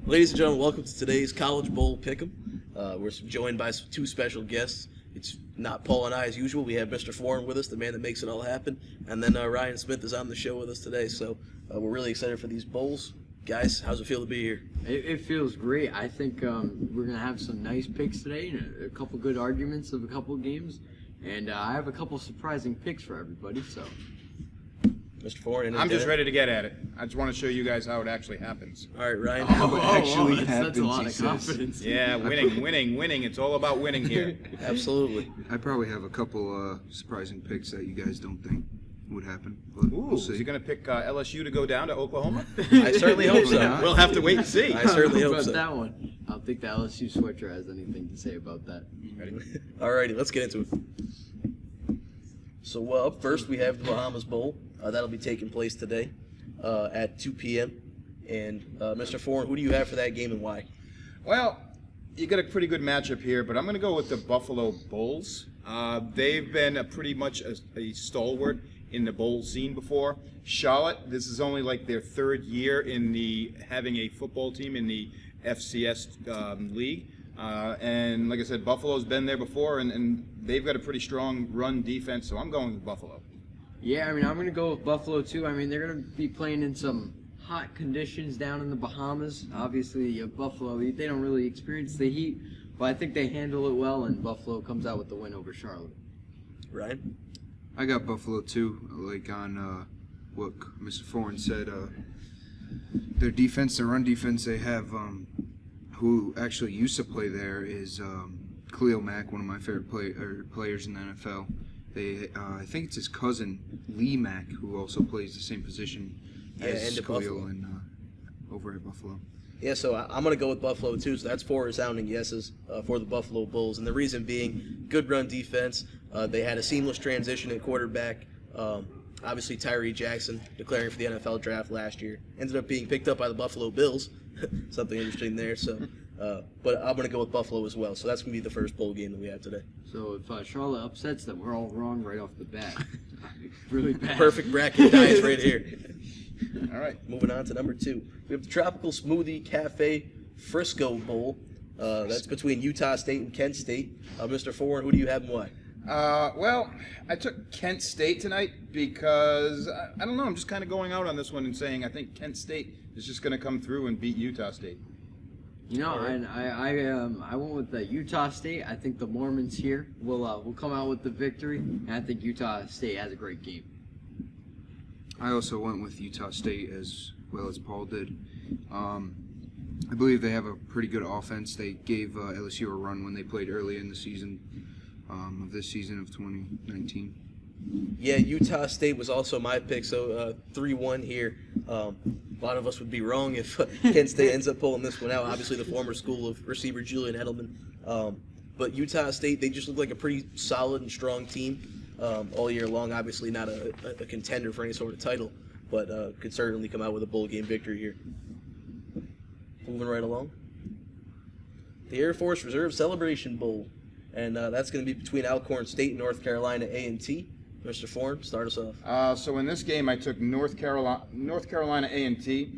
Ladies and gentlemen, welcome to today's College Bowl Pick'em. We're joined by two special guests. It's not Paul and I as usual. We have Mr. Foreign with us, the man that makes it all happen. And then Ryan Smith is on the show with us today. So we're really excited for these bowls. Guys, how's it feel to be here? It feels great. I think we're going to have some nice picks today and a couple good arguments of a couple of games. And I have a couple surprising picks for everybody. So, Mr. Foreign, I'm just ready to get at it. I just want to show you guys how it actually happens. All right, Ryan. That's a lot of confidence. Yeah, winning. It's all about winning here. Absolutely. I probably have a couple surprising picks that you guys don't think would happen. But Ooh, we'll see. is he going to pick LSU to go down to Oklahoma? I certainly hope so. We'll have to wait and see. I certainly hope about so. that one. I don't think the LSU switcher has anything to say about that. Ready? All righty, let's get into it. So up first, we have the Bahamas Bowl. That'll be taking place today at 2 p.m. And Mr. Foreign, who do you have for that game and why? Well, you got a pretty good matchup here, but I'm going to go with the Buffalo Bulls. They've been pretty much a stalwart in the bowl scene before. Charlotte, this is only like their third year in having a football team in the FCS league. And like I said, Buffalo's been there before, and they've got a pretty strong run defense, so I'm going with Buffalo. Yeah, I mean, I'm going to go with Buffalo, too. I mean, they're going to be playing in some hot conditions down in the Bahamas. Obviously, Buffalo, they don't really experience the heat, but I think they handle it well, and Buffalo comes out with the win over Charlotte. Ryan? I got Buffalo too. Like on what Mr. Foreign said, their defense, their run defense, they have who actually used to play there is Khalil Mack, one of my favorite players in the NFL. I think it's his cousin Lee Mack, who also plays the same position as Khalil and over at Buffalo. Yeah, so I'm going to go with Buffalo, too. So that's 4 resounding yeses for the Buffalo Bulls. And the reason being, good run defense. They had a seamless transition at quarterback. Obviously, Tyree Jackson declaring for the NFL draft last year. Ended up being picked up by the Buffalo Bills. Something interesting there. So, but I'm going to go with Buffalo as well. So that's going to be the first bowl game that we have today. So if Charlotte upsets them, we're all wrong right off the bat. Really bad. Perfect bracket guys right here. All right. Moving on to number 2. We have the Tropical Smoothie Cafe Frisco Bowl. That's between Utah State and Kent State. Mr. Foreign, who do you have and why? Well, I took Kent State tonight because, I don't know, I'm just kind of going out on this one and saying I think Kent State is just going to come through and beat Utah State. You know, and I went with the Utah State. I think the Mormons here will come out with the victory, and I think Utah State has a great game. I also went with Utah State as well as Paul did. I believe they have a pretty good offense. They gave LSU a run when they played early in the season of this season of 2019. Yeah, Utah State was also my pick, so 3-1 here. A lot of us would be wrong if Kent State ends up pulling this one out. Obviously, the former school of receiver Julian Edelman. But Utah State, they just look like a pretty solid and strong team all year long. Obviously, not a contender for any sort of title, but could certainly come out with a bowl game victory here. Moving right along. The Air Force Reserve Celebration Bowl. And that's going to be between Alcorn State and North Carolina A&T. Mr. Foreign, start us off. So in this game, I took North Carolina A&T.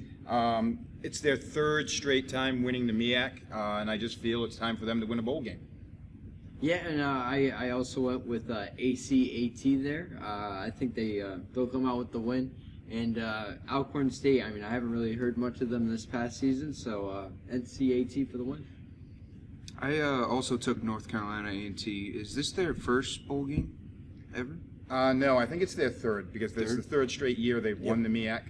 It's their third straight time winning the MEAC, and I just feel it's time for them to win a bowl game. Yeah, and I also went with ACAT there. I think they'll come out with the win. And Alcorn State, I mean, I haven't really heard much of them this past season, so NCAT for the win. I also took North Carolina A&T. Is this their first bowl game ever? No, I think it's their third because this is the third straight year they've won the MEAC.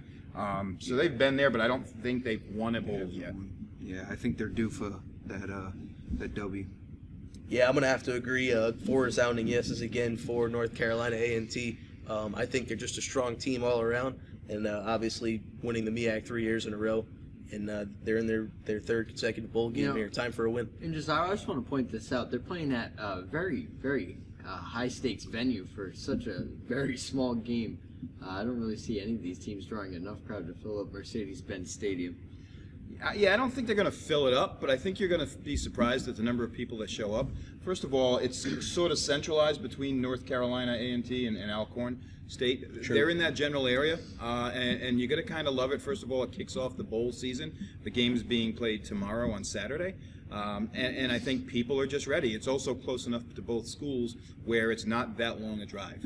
So they've been there, but I don't think they've won a bowl yet. Yeah, I think they're due for that W. Yeah, I'm going to have to agree. 4 resounding yeses again for North Carolina A&T. I think they're just a strong team all around, and obviously winning the MEAC 3 years in a row. And they're in their third consecutive bowl game here. Time for a win. And I just want to point this out. They're playing at a very, very high-stakes venue for such a very small game. I don't really see any of these teams drawing enough crowd to fill up Mercedes-Benz Stadium. Yeah, I don't think they're going to fill it up, but I think you're going to be surprised at the number of people that show up. First of all, it's sort of centralized between North Carolina A&T and Alcorn State. True. They're in that general area, and you got to kind of love it. First of all, it kicks off the bowl season. The game's being played tomorrow on Saturday, and I think people are just ready. It's also close enough to both schools where it's not that long a drive.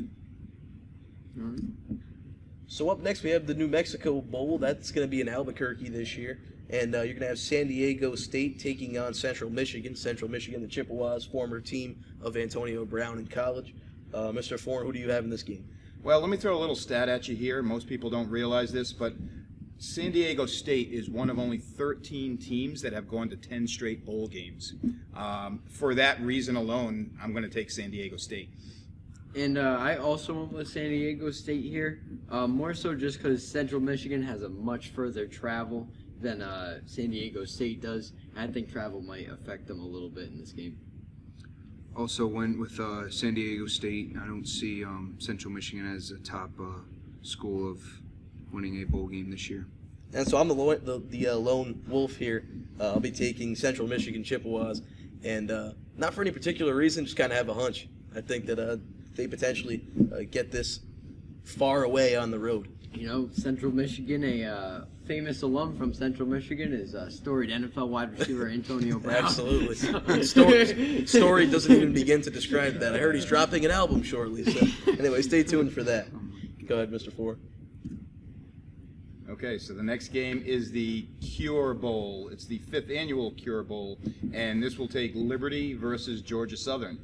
So up next we have the New Mexico Bowl. That's going to be in Albuquerque this year. And you're going to have San Diego State taking on Central Michigan. Central Michigan, the Chippewas, former team of Antonio Brown in college. Mr. Foreign, who do you have in this game? Well, let me throw a little stat at you here. Most people don't realize this, but San Diego State is one of only 13 teams that have gone to 10 straight bowl games. For that reason alone, I'm going to take San Diego State. And I also went with San Diego State here, more so just because Central Michigan has a much further travel than San Diego State does. I think travel might affect them a little bit in this game. Also went with San Diego State. I don't see Central Michigan as a top school of winning a bowl game this year. And so I'm the lone wolf here. I'll be taking Central Michigan Chippewas. And not for any particular reason, just kind of have a hunch. I think that they potentially get this far away on the road. You know, Central Michigan, a famous alum from Central Michigan is storied NFL wide receiver Antonio Brown. Absolutely. Story doesn't even begin to describe that. I heard he's dropping an album shortly. So anyway, stay tuned for that. Go ahead, Mr. Ford. Okay, so the next game is the Cure Bowl. It's the 5th annual Cure Bowl, and this will take Liberty versus Georgia Southern.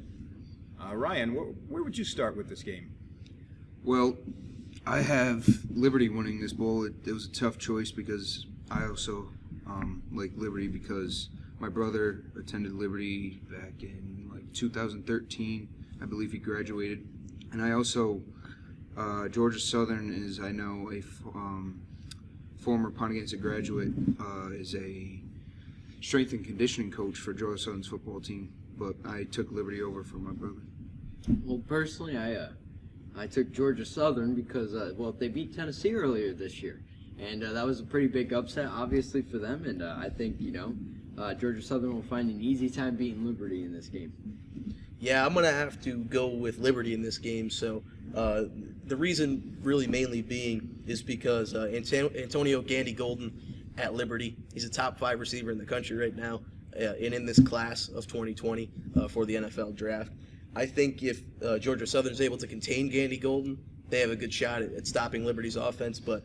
Ryan, where would you start with this game? Well, I have Liberty winning this bowl. It was a tough choice because I also like Liberty because my brother attended Liberty back in like 2013. I believe he graduated. And I also, Georgia Southern is, I know, a former Pontiac graduate, is a strength and conditioning coach for Georgia Southern's football team. But I took Liberty over for my brother. Well, personally, I took Georgia Southern because, they beat Tennessee earlier this year. And that was a pretty big upset, obviously, for them. And I think, Georgia Southern will find an easy time beating Liberty in this game. Yeah, I'm going to have to go with Liberty in this game. So the reason really mainly being is because Antonio Gandy Golden at Liberty, he's a top 5 receiver in the country right now and in this class of 2020 for the NFL draft. I think if Georgia Southern is able to contain Gandy Golden, they have a good shot at stopping Liberty's offense, but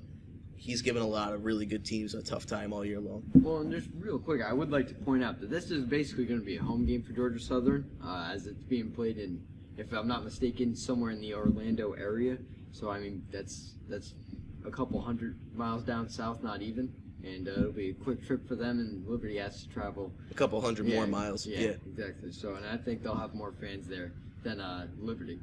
he's given a lot of really good teams a tough time all year long. Well, and just real quick, I would like to point out that this is basically going to be a home game for Georgia Southern, as it's being played in, if I'm not mistaken, somewhere in the Orlando area. So, I mean, that's a couple hundred miles down south, not even. And it'll be a quick trip for them, and Liberty has to travel A couple hundred more miles. Yeah, exactly. So, and I think they'll have more fans there than Liberty.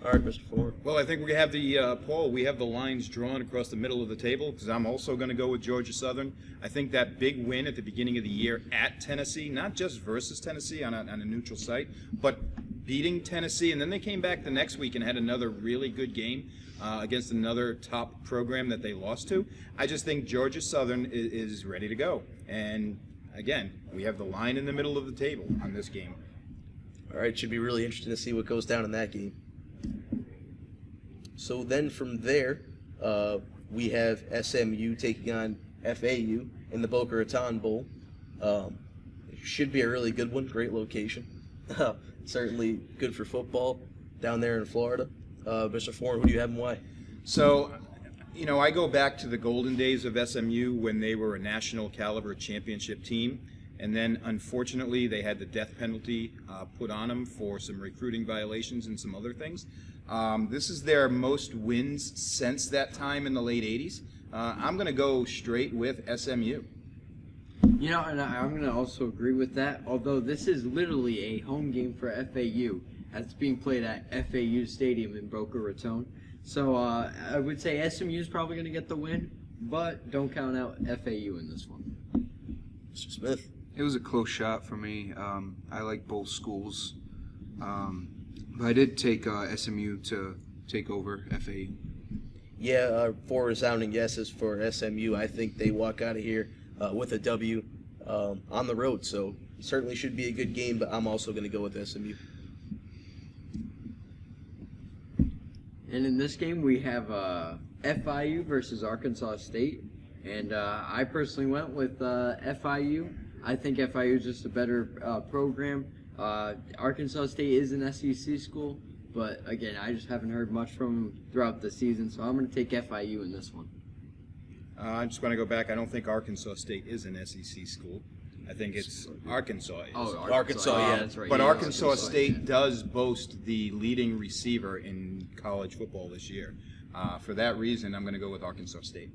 All right, Mr. Ford. Well, I think we have the Paul. We have the lines drawn across the middle of the table because I'm also going to go with Georgia Southern. I think that big win at the beginning of the year at Tennessee, not just versus Tennessee on a neutral site, but beating Tennessee, and then they came back the next week and had another really good game against another top program that they lost to. I just think Georgia Southern is ready to go. And again, we have the line in the middle of the table on this game. All right, should be really interesting to see what goes down in that game. So then from there, we have SMU taking on FAU in the Boca Raton Bowl. Should be a really good one. Great location. Certainly good for football down there in Florida. Mr. Foreign, who do you have and why? So, I go back to the golden days of SMU when they were a national caliber championship team. And then, unfortunately, they had the death penalty put on them for some recruiting violations and some other things. This is their most wins since that time in the late 80s. I'm going to go straight with SMU. And I'm going to also agree with that, although this is literally a home game for FAU, as it's being played at FAU Stadium in Boca Raton. So I would say SMU is probably going to get the win, but don't count out FAU in this one. Mr. Smith. It was a close shot for me. I like both schools. But I did take SMU to take over FAU. Yeah, 4 resounding yeses for SMU. I think they walk out of here with a W on the road. So certainly should be a good game, but I'm also going to go with SMU. And in this game, we have FIU versus Arkansas State. And I personally went with FIU. I think FIU is just a better program. Arkansas State is an SEC school, but again, I just haven't heard much from them throughout the season, so I'm going to take FIU in this one. I'm just going to go back. I don't think Arkansas State is an SEC school. I think it's Arkansas. Arkansas, yeah. That's right. But Yeah, Arkansas State yeah. does boast the leading receiver in college football this year. For that reason, I'm going to go with Arkansas State.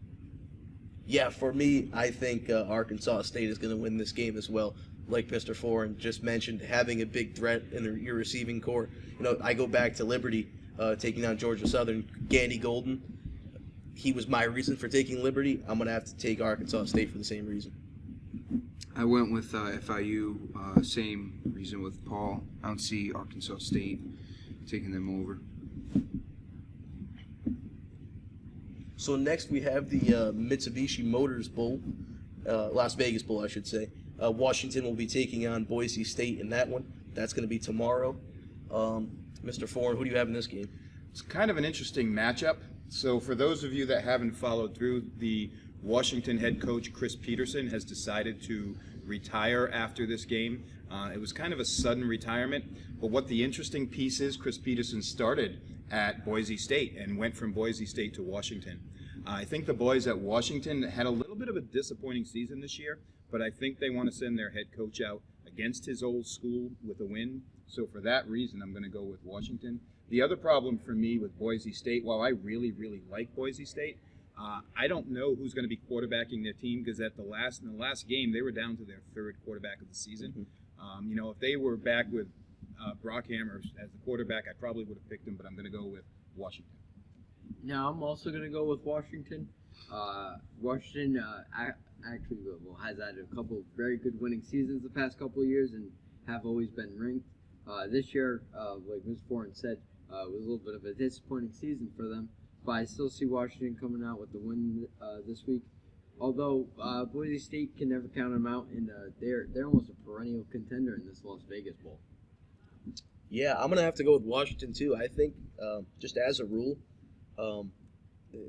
Yeah, for me, I think Arkansas State is going to win this game as well. Like Mr. Foran just mentioned, having a big threat in your receiving core. I go back to Liberty taking on Georgia Southern. Gandy Golden, he was my reason for taking Liberty. I'm going to have to take Arkansas State for the same reason. I went with FIU, same reason with Paul. I don't see Arkansas State taking them over. So next we have the Mitsubishi Motors Bowl, Las Vegas Bowl, I should say. Washington will be taking on Boise State in that one. That's going to be tomorrow. Mr. Foran, who do you have in this game? It's kind of an interesting matchup. So for those of you that haven't followed through, the Washington head coach Chris Peterson has decided to retire after this game. It was kind of a sudden retirement, but what the interesting piece is, Chris Peterson started at Boise State and went from Boise State to Washington. I think the boys at Washington had a little bit of a disappointing season this year, but I think they want to send their head coach out against his old school with a win. So for that reason, I'm going to go with Washington. The other problem for me with Boise State, while I really, really like Boise State, I don't know who's going to be quarterbacking their team because in the last game, they were down to their third quarterback of the season. Mm-hmm. If they were back with Brockhammer as the quarterback, I probably would have picked him, but I'm going to go with Washington. Now, I'm also going to go with Washington. Washington actually has had a couple of very good winning seasons the past couple of years and have always been ranked. This year, like Ms. Foran said, was a little bit of a disappointing season for them, but I still see Washington coming out with the win this week. Although Boise State can never count them out, and they're almost a perennial contender in this Las Vegas Bowl. Yeah, I'm going to have to go with Washington, too. I think, just as a rule,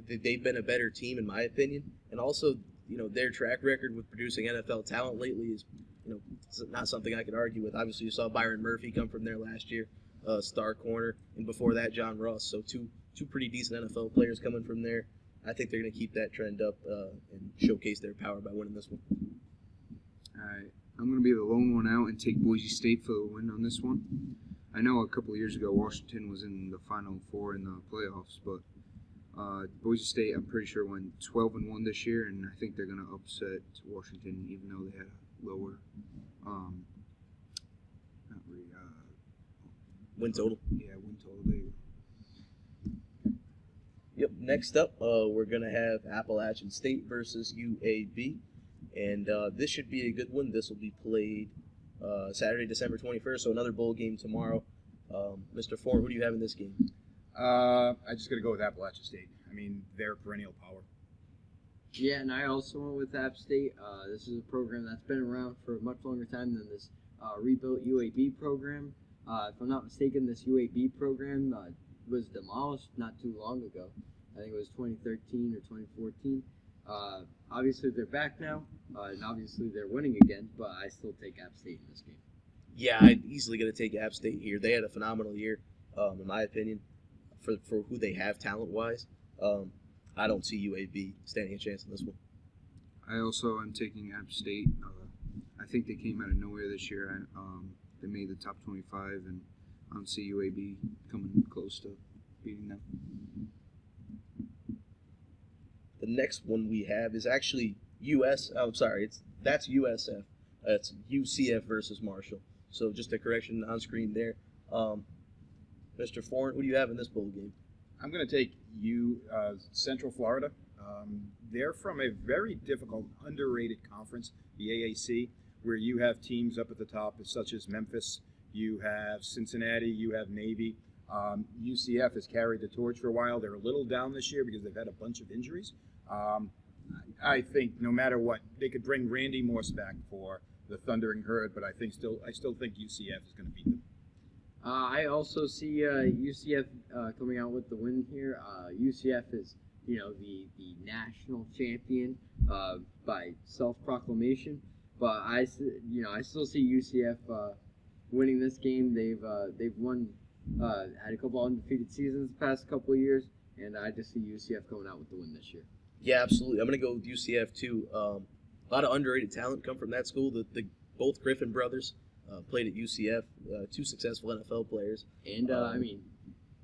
they've been a better team, in my opinion. And also, their track record with producing NFL talent lately is, it's not something I could argue with. Obviously, you saw Byron Murphy come from there last year, star corner, and before that, John Ross. So two pretty decent NFL players coming from there. I think they're going to keep that trend up and showcase their power by winning this one. All right, I'm going to be the lone one out and take Boise State for the win on this one. I know a couple of years ago Washington was in the Final Four in the playoffs, but Boise State, I'm pretty sure, went 12-1 this year, and I think they're going to upset Washington, even though they had a lower Win total. Yeah, win total. There you go. Yep. Next up, we're going to have Appalachian State versus UAB, and this should be a good one. This will be played Saturday, December 21st, so another bowl game tomorrow. Mr. Foran, who do you have in this game? I just got to go with Appalachian State. I mean, they're perennial power. Yeah, and I also went with App State. This is a program that's been around for a much longer time than this rebuilt UAB program. If I'm not mistaken, this UAB program was demolished not too long ago. I think it was 2013 or 2014. Obviously, they're back now, and obviously they're winning again, but I still take App State in this game. Yeah, I'm easily going to take App State here. They had a phenomenal year, in my opinion, for who they have talent-wise. I don't see UAB standing a chance in this one. I also am taking App State. I think they came out of nowhere this year. They made the top 25, and I don't see UAB coming close to beating them. The next one we have is actually that's USF. It's UCF versus Marshall. So just a correction on screen there. Mr. Foran, who do you have in this bowl game? I'm going to take Central Florida. They're from a very difficult, underrated conference, the AAC, where you have teams up at the top such as Memphis, you have Cincinnati, you have Navy. UCF has carried the torch for a while. They're a little down this year because they've had a bunch of injuries. I think no matter what, they could bring Randy Morse back for the Thundering Herd, but I still think UCF is going to beat them. I also see UCF coming out with the win here. UCF is, the national champion by self-proclamation, but I still see UCF winning this game. They've won, had a couple undefeated seasons the past couple of years, and I just see UCF coming out with the win this year. Yeah, absolutely. I'm going to go with UCF too. A lot of underrated talent come from that school. The both Griffin brothers played at UCF, two successful NFL players. And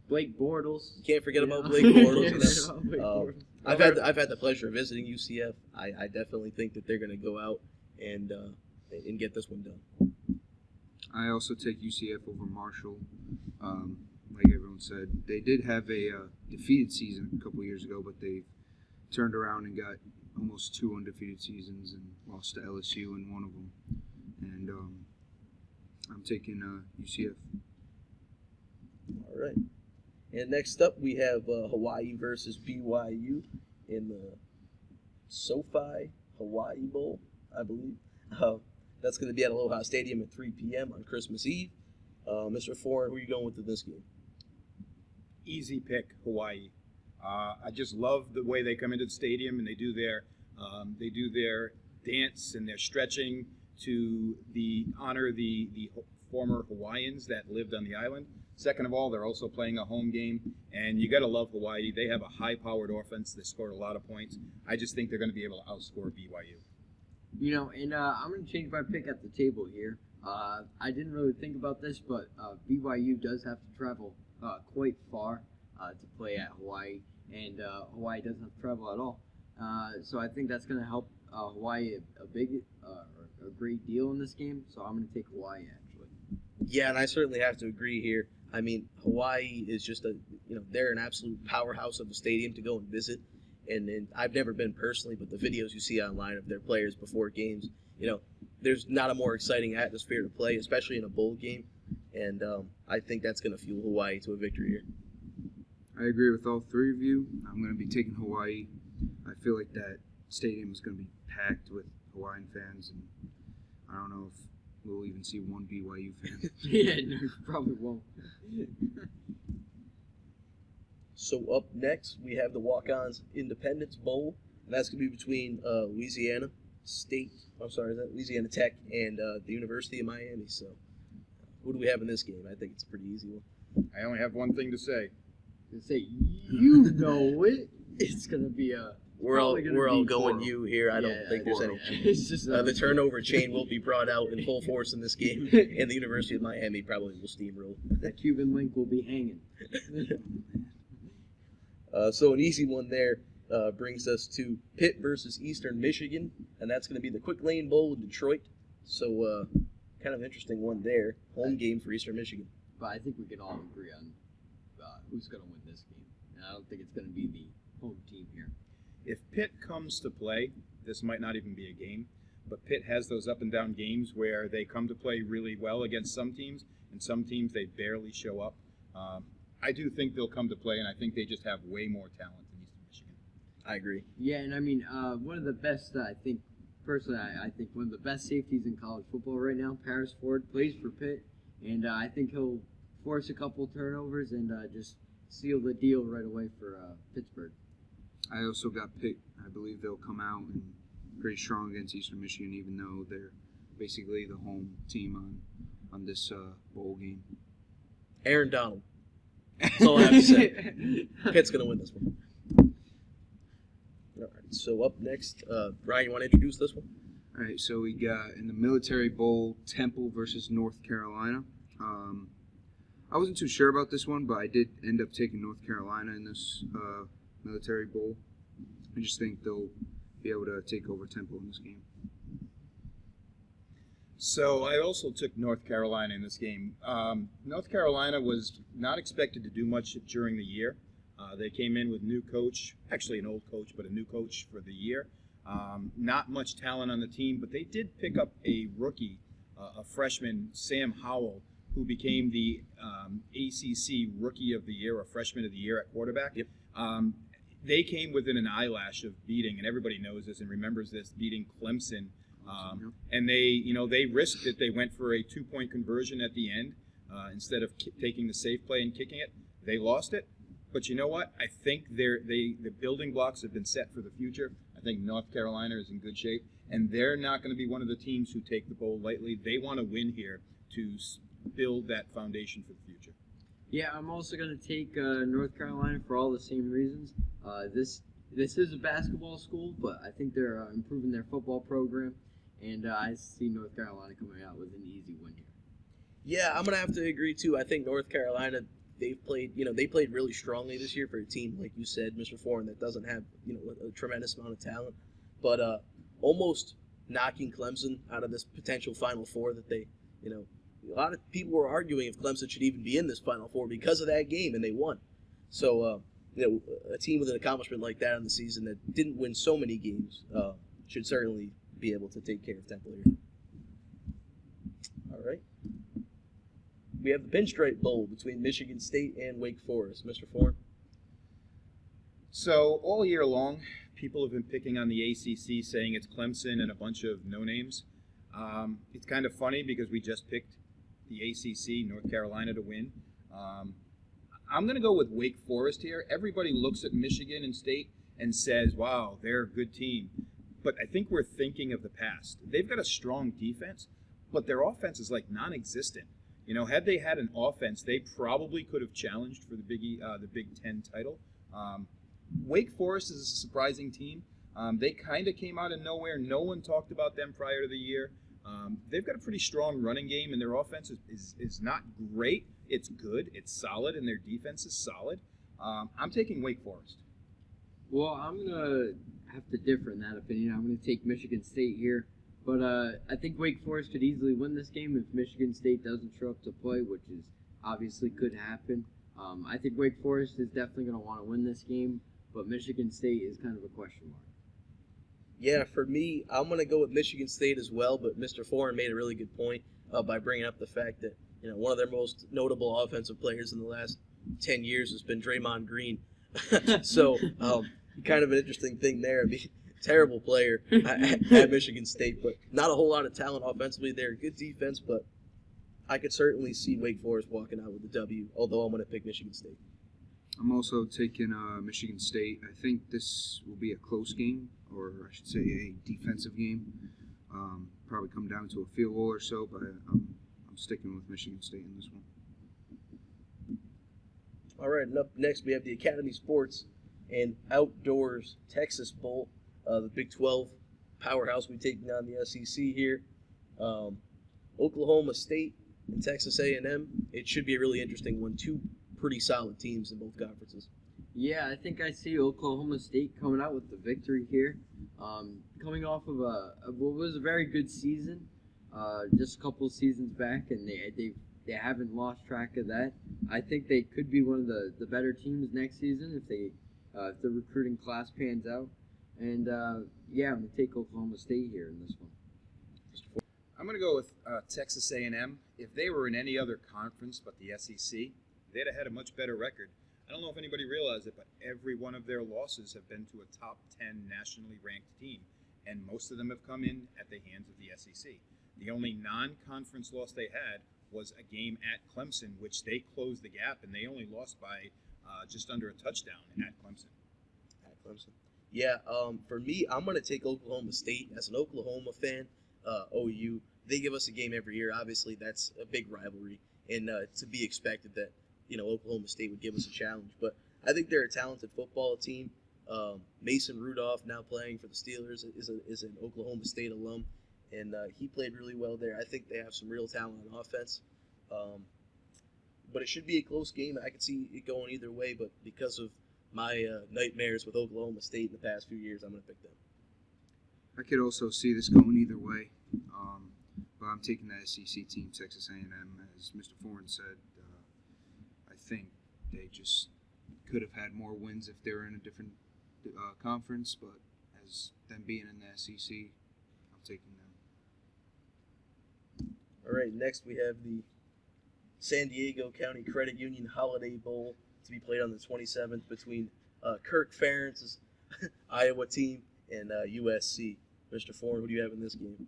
Blake Bortles. You can't forget about Blake Bortles. I've had the pleasure of visiting UCF. I definitely think that they're going to go out and get this one done. I also take UCF over Marshall. Like everyone said, they did have a defeated season a couple years ago, but they turned around and got almost 2 undefeated seasons and lost to LSU in one of them. And I'm taking UCF. All right. And next up, we have Hawaii versus BYU in the SoFi Hawaii Bowl, I believe. That's going to be at Aloha Stadium at 3 p.m. on Christmas Eve. Mr. Foreign, who are you going with in this game? Easy pick, Hawaii. I just love the way they come into the stadium and they do their dance and their stretching to honor the former Hawaiians that lived on the island. Second of all, they're also playing a home game, and you got to love Hawaii. They have a high-powered offense. They scored a lot of points. I just think they're going to be able to outscore BYU. I'm going to change my pick at the table here. I didn't really think about this, but BYU does have to travel quite far to play at Hawaii, and Hawaii doesn't have to travel at all. So I think that's going to help Hawaii a great deal in this game. So I'm going to take Hawaii actually. Yeah, and I certainly have to agree here. I mean, Hawaii is just they're an absolute powerhouse of a stadium to go and visit. And I've never been personally, but the videos you see online of their players before games, there's not a more exciting atmosphere to play, especially in a bowl game. And I think that's going to fuel Hawaii to a victory here. I agree with all three of you. I'm going to be taking Hawaii. I feel like that stadium is going to be packed with Hawaiian fans, and I don't know if we'll even see one BYU fan. Yeah, no, you probably won't. So up next, we have the Walk-Ons Independence Bowl, and that's going to be between Louisiana Tech and the University of Miami. So who do we have in this game? I think it's a pretty easy one. I only have one thing to say. It's going to be a... We're all going you here. I don't think there's any. It's just the turnover chain will be brought out in full force in this game, and the University of Miami probably will steamroll. That Cuban link will be hanging. So an easy one there brings us to Pitt versus Eastern Michigan, and that's going to be the Quick Lane Bowl in Detroit. So kind of interesting one there. Home game for Eastern Michigan. But I think we can all agree on who's going to win this game. And I don't think it's going to be the home team here. If Pitt comes to play, this might not even be a game, but Pitt has those up and down games where they come to play really well against some teams, and some teams they barely show up. I do think they'll come to play, and I think they just have way more talent than Eastern Michigan. I agree. Yeah, and I mean, one of the best, I think one of the best safeties in college football right now, Paris Ford, plays for Pitt, and I think he'll force a couple turnovers and just seal the deal right away for Pittsburgh. I also got Pitt. I believe they'll come out and pretty strong against Eastern Michigan, even though they're basically the home team on this bowl game. Aaron Donald. That's all I have to say. Pitt's going to win this one. All right, so up next, Brian, you want to introduce this one? All right, so we got in the Military Bowl, Temple versus North Carolina. I wasn't too sure about this one, but I did end up taking North Carolina in this Military Bowl. I just think they'll be able to take over Temple in this game. So I also took North Carolina in this game. North Carolina was not expected to do much during the year. They came in with new coach, actually an old coach, but a new coach for the year. Not much talent on the team, but they did pick up a rookie, a freshman, Sam Howell, who became the ACC Rookie of the Year, or Freshman of the Year at quarterback. Yep. They came within an eyelash of beating, and everybody knows this and remembers this, beating Clemson And they risked it. They went for a 2-point conversion at the end instead of taking the safe play and kicking it. They lost it. But you know what? I think the building blocks have been set for the future. I think North Carolina is in good shape, and they're not going to be one of the teams who take the bowl lightly. They want to win here to build that foundation for the future. Yeah, I'm also going to take North Carolina for all the same reasons. This is a basketball school, but I think they're improving their football program, and I see North Carolina coming out with an easy win here. Yeah, I'm gonna have to agree too. I think North Carolina, they played really strongly this year for a team like you said, Mr. Foreign, that doesn't have a tremendous amount of talent, but almost knocking Clemson out of this potential Final Four that they, a lot of people were arguing if Clemson should even be in this Final Four because of that game, and they won. So a team with an accomplishment like that in the season that didn't win so many games should certainly be able to take care of Temple here. All right. We have the Pinstripe Bowl between Michigan State and Wake Forest. Mr. Foreign? So all year long, people have been picking on the ACC, saying it's Clemson and a bunch of no-names. It's kind of funny because we just picked the ACC, North Carolina, to win. I'm going to go with Wake Forest here. Everybody looks at Michigan and State and says, wow, they're a good team. But I think we're thinking of the past. They've got a strong defense, but their offense is like non-existent. Had they had an offense, they probably could have challenged for the Big Ten title. Wake Forest is a surprising team. They kind of came out of nowhere. No one talked about them prior to the year. They've got a pretty strong running game, and their offense is not great. It's good. It's solid, and their defense is solid. I'm taking Wake Forest. Well, I'm going to have to differ in that opinion. I'm going to take Michigan State here. But I think Wake Forest could easily win this game if Michigan State doesn't show up to play, which is obviously could happen. I think Wake Forest is definitely going to want to win this game, but Michigan State is kind of a question mark. Yeah, for me, I'm going to go with Michigan State as well, but Mr. Foreign made a really good point by bringing up the fact that one of their most notable offensive players in the last 10 years has been Draymond Green. So kind of an interesting thing there. I mean, terrible player at Michigan State, but not a whole lot of talent offensively there. Good defense, but I could certainly see Wake Forest walking out with the W, although I'm going to pick Michigan State. I'm also taking Michigan State. I think this will be a close game, or I should say a defensive game. Probably come down to a field goal or so, but I'm sticking with Michigan State in this one. All right, and up next we have the Academy Sports and Outdoors Texas Bowl. The Big 12 powerhouse we taking on the SEC here. Oklahoma State and Texas A&M. It should be a really interesting one. Two pretty solid teams in both conferences. Yeah, I think I see Oklahoma State coming out with the victory here. Coming off of what was a very good season, just a couple of seasons back, and they haven't lost track of that. I think they could be one of the better teams next season if the recruiting class pans out. And, I'm going to take Oklahoma State here in this one. I'm going to go with Texas A&M. If they were in any other conference but the SEC, they'd have had a much better record. I don't know if anybody realized it, but every one of their losses have been to a top 10 nationally ranked team, and most of them have come in at the hands of the SEC. The only non-conference loss they had was a game at Clemson, which they closed the gap, and they only lost by just under a touchdown at Clemson. Yeah, for me, I'm going to take Oklahoma State. As an Oklahoma fan, OU, they give us a game every year. Obviously, that's a big rivalry, and to be expected that Oklahoma State would give us a challenge. But I think they're a talented football team. Mason Rudolph, now playing for the Steelers, is an Oklahoma State alum, and he played really well there. I think they have some real talent on offense. But it should be a close game. I could see it going either way, but because of my nightmares with Oklahoma State in the past few years, I'm going to pick them. I could also see this going either way, but I'm taking the SEC team, Texas A&M. As Mr. Foreign said, I think they just could have had more wins if they were in a different conference, but as them being in the SEC, I'm taking them. All right, next we have the San Diego County Credit Union Holiday Bowl to be played on the 27th between Kirk Ferentz's Iowa team and USC. Mr. Foreign, who do you have in this game?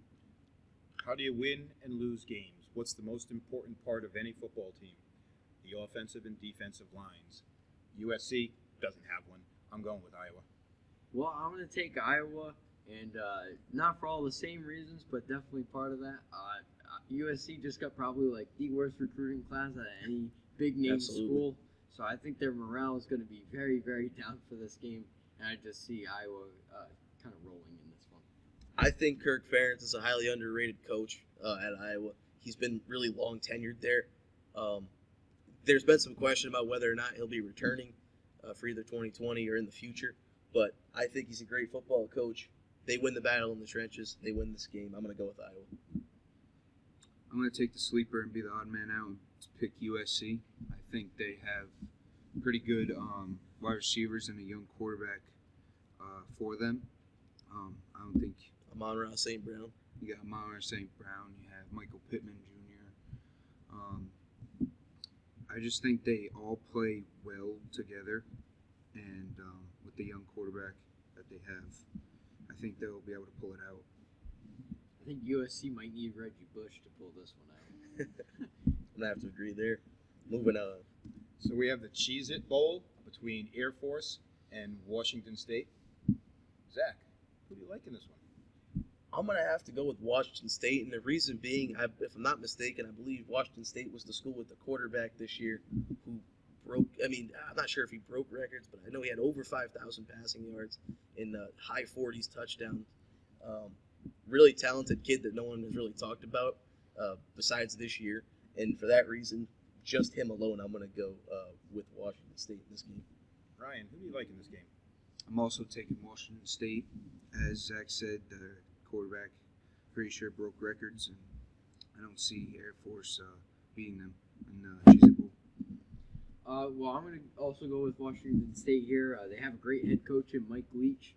How do you win and lose games? What's the most important part of any football team? The offensive and defensive lines. USC doesn't have one. I'm going with Iowa. Well, I'm going to take Iowa, and not for all the same reasons, but definitely part of that. USC just got probably like the worst recruiting class out of any big name Absolutely. school, so I think their morale is going to be very, very down for this game, and I just see Iowa kind of rolling in this one. I think Kirk Ferentz is a highly underrated coach at Iowa. He's been really long tenured there. There's been some question about whether or not he'll be returning for either 2020 or in the future, but I think he's a great football coach. They win the battle in the trenches. They win this game. I'm going to go with Iowa. I'm going to take the sleeper and be the odd man out and pick USC. I think they have pretty good wide receivers and a young quarterback for them. I don't think Amon-Ra St. Brown. you got Amon St. Brown. You have Michael Pittman Jr. I just think they all play well together, and with the young quarterback that they have, I think they'll be able to pull it out. I think USC might need Reggie Bush to pull this one out. I'm going to have to agree there. Moving on. So we have the Cheez-It Bowl between Air Force and Washington State. Zach, who do you like in this one? I'm going to have to go with Washington State, and the reason being, if I'm not mistaken, I believe Washington State was the school with the quarterback this year who broke, I'm not sure if he broke records, but I know he had over 5,000 passing yards in high 40s touchdowns. Really talented kid that no one has really talked about besides this year, and for that reason, just him alone, I'm going to go with Washington State in this game. Ryan, who do you like in this game? I'm also taking Washington State. As Zach said, the quarterback pretty sure broke records, and I don't see Air Force beating them in the Cheez-It Bowl. Well, I'm going to also go with Washington State here. They have a great head coach in Mike Leach.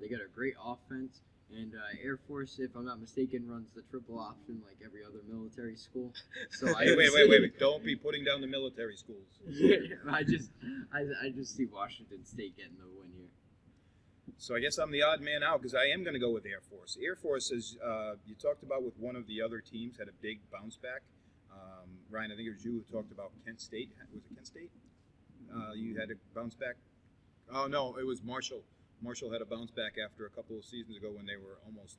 They got a great offense. And Air Force, if I'm not mistaken, runs the triple option like every other military school. So Hey, wait. Don't be putting down the military schools. I just see Washington State getting the win here. So I guess I'm the odd man out because I am going to go with Air Force. Air Force, as you talked about with one of the other teams, had a big bounce back. Ryan, I think it was you who talked about Kent State. Was it Kent State? You had a bounce back? Oh, no, it was Marshall. Marshall had a bounce back after a couple of seasons ago when they were almost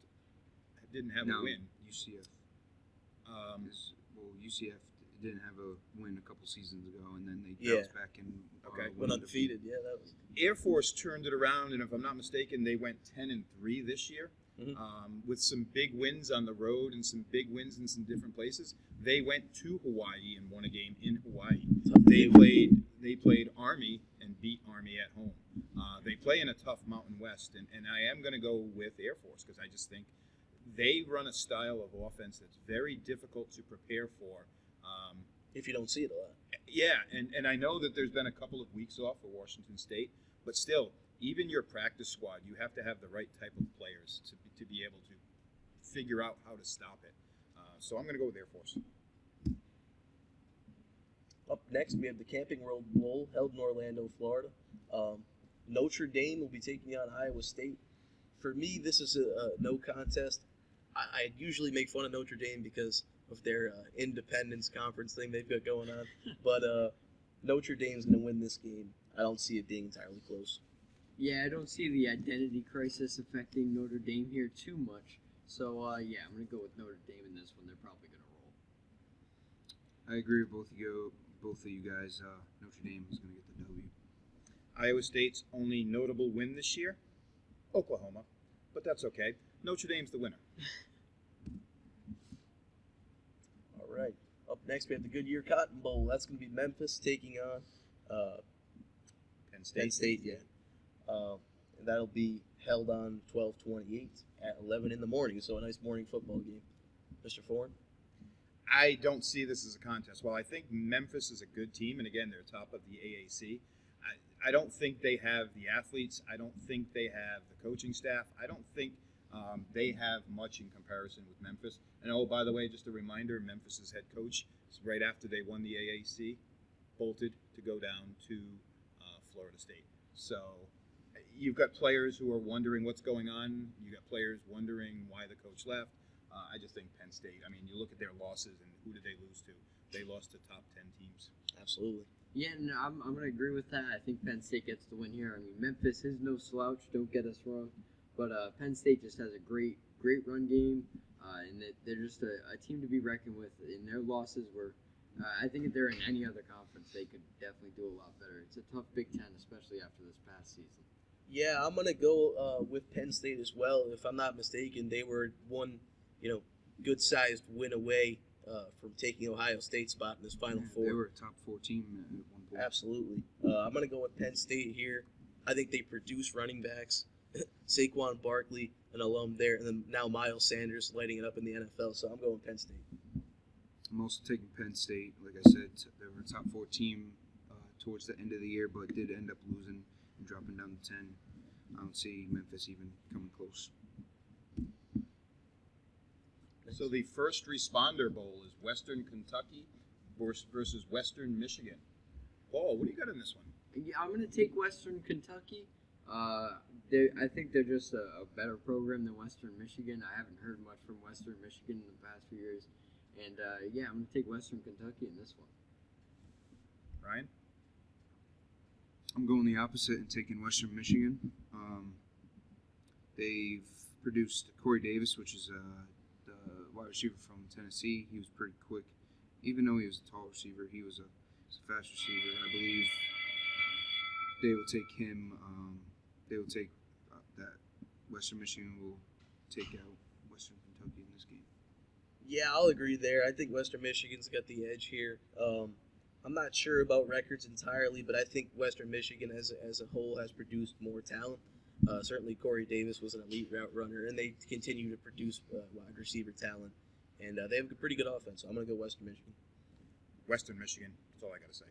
didn't have a win. UCF. UCF didn't have a win a couple seasons ago, and then they bounced back and Went undefeated. Yeah, that was. Air Force turned it around, and if I'm not mistaken, they went 10-3 this year, with some big wins on the road and some big wins in some different places. They went to Hawaii and won a game in Hawaii. They played Army and beat Army at home. They play in a tough Mountain West, and I am going to go with Air Force because I just think they run a style of offense that's very difficult to prepare for. If you don't see it a lot. Yeah, and I know that there's been a couple of weeks off for Washington State, but still, even your practice squad, you have to have the right type of players to be able to figure out how to stop it. So I'm going to go with Air Force. Up next, we have the Camping World Bowl held in Orlando, Florida. Notre Dame will be taking on Iowa State. For me, this is a no contest. I usually make fun of Notre Dame because of their independence conference thing they've got going on. But Notre Dame's going to win this game. I don't see it being entirely close. Yeah, I don't see the identity crisis affecting Notre Dame here too much. So, I'm going to go with Notre Dame in this one. They're probably going to roll. I agree with both of you guys. Notre Dame is going to get the W. Iowa State's only notable win this year, Oklahoma, but that's okay. Notre Dame's the winner. All right. Up next, we have the Goodyear Cotton Bowl. That's going to be Memphis taking on Penn State. Yeah. And that'll be held on 12/28 at 11 in the morning. So a nice morning football game. Mr. Foreign? I don't see this as a contest. While I think Memphis is a good team, and again, they're top of the AAC, I don't think they have the athletes. I don't think they have the coaching staff. I don't think they have much in comparison with Memphis. And oh, by the way, just a reminder, Memphis's head coach, right after they won the AAC, bolted to go down to Florida State. So you've got players who are wondering what's going on. You've got players wondering why the coach left. I just think Penn State. I mean, you look at their losses, and who did they lose to? They lost to top 10 teams. Absolutely. Yeah, and I'm going to agree with that. I think Penn State gets the win here. I mean, Memphis is no slouch. Don't get us wrong, but Penn State just has a great run game, and they're just a team to be reckoned with. In their losses were, I think if they're in any other conference, they could definitely do a lot better. It's a tough Big Ten, especially after this past season. Yeah, I'm gonna go with Penn State as well. If I'm not mistaken, they were one, good-sized win away from taking Ohio State's spot in this Final Four. They were a top 4 team at one point. Absolutely. I'm gonna go with Penn State here. I think they produce running backs. Saquon Barkley, an alum there, and then now Miles Sanders lighting it up in the NFL. So I'm going Penn State. I'm also taking Penn State. Like I said, they were a top 4 team towards the end of the year, but did end up losing and dropping down to 10. I don't see Memphis even coming close. So the First Responder Bowl is Western Kentucky versus Western Michigan. Paul, what do you got in this one? Yeah, I'm going to take Western Kentucky. I think they're just a better program than Western Michigan. I haven't heard much from Western Michigan in the past few years. And, yeah, I'm going to take Western Kentucky in this one. Ryan? I'm going the opposite and taking Western Michigan. They've produced Corey Davis, which is the wide receiver from Tennessee. He was pretty quick. Even though he was a tall receiver, he was a fast receiver. I believe they will take him. They will take that. Western Michigan will take out Western Kentucky in this game. Yeah, I'll agree there. I think Western Michigan's got the edge here. I'm not sure about records entirely, but I think Western Michigan as a whole has produced more talent. Certainly Corey Davis was an elite route runner, and they continue to produce wide receiver talent. And they have a pretty good offense, so I'm going to go Western Michigan. Western Michigan. That's all I got to say.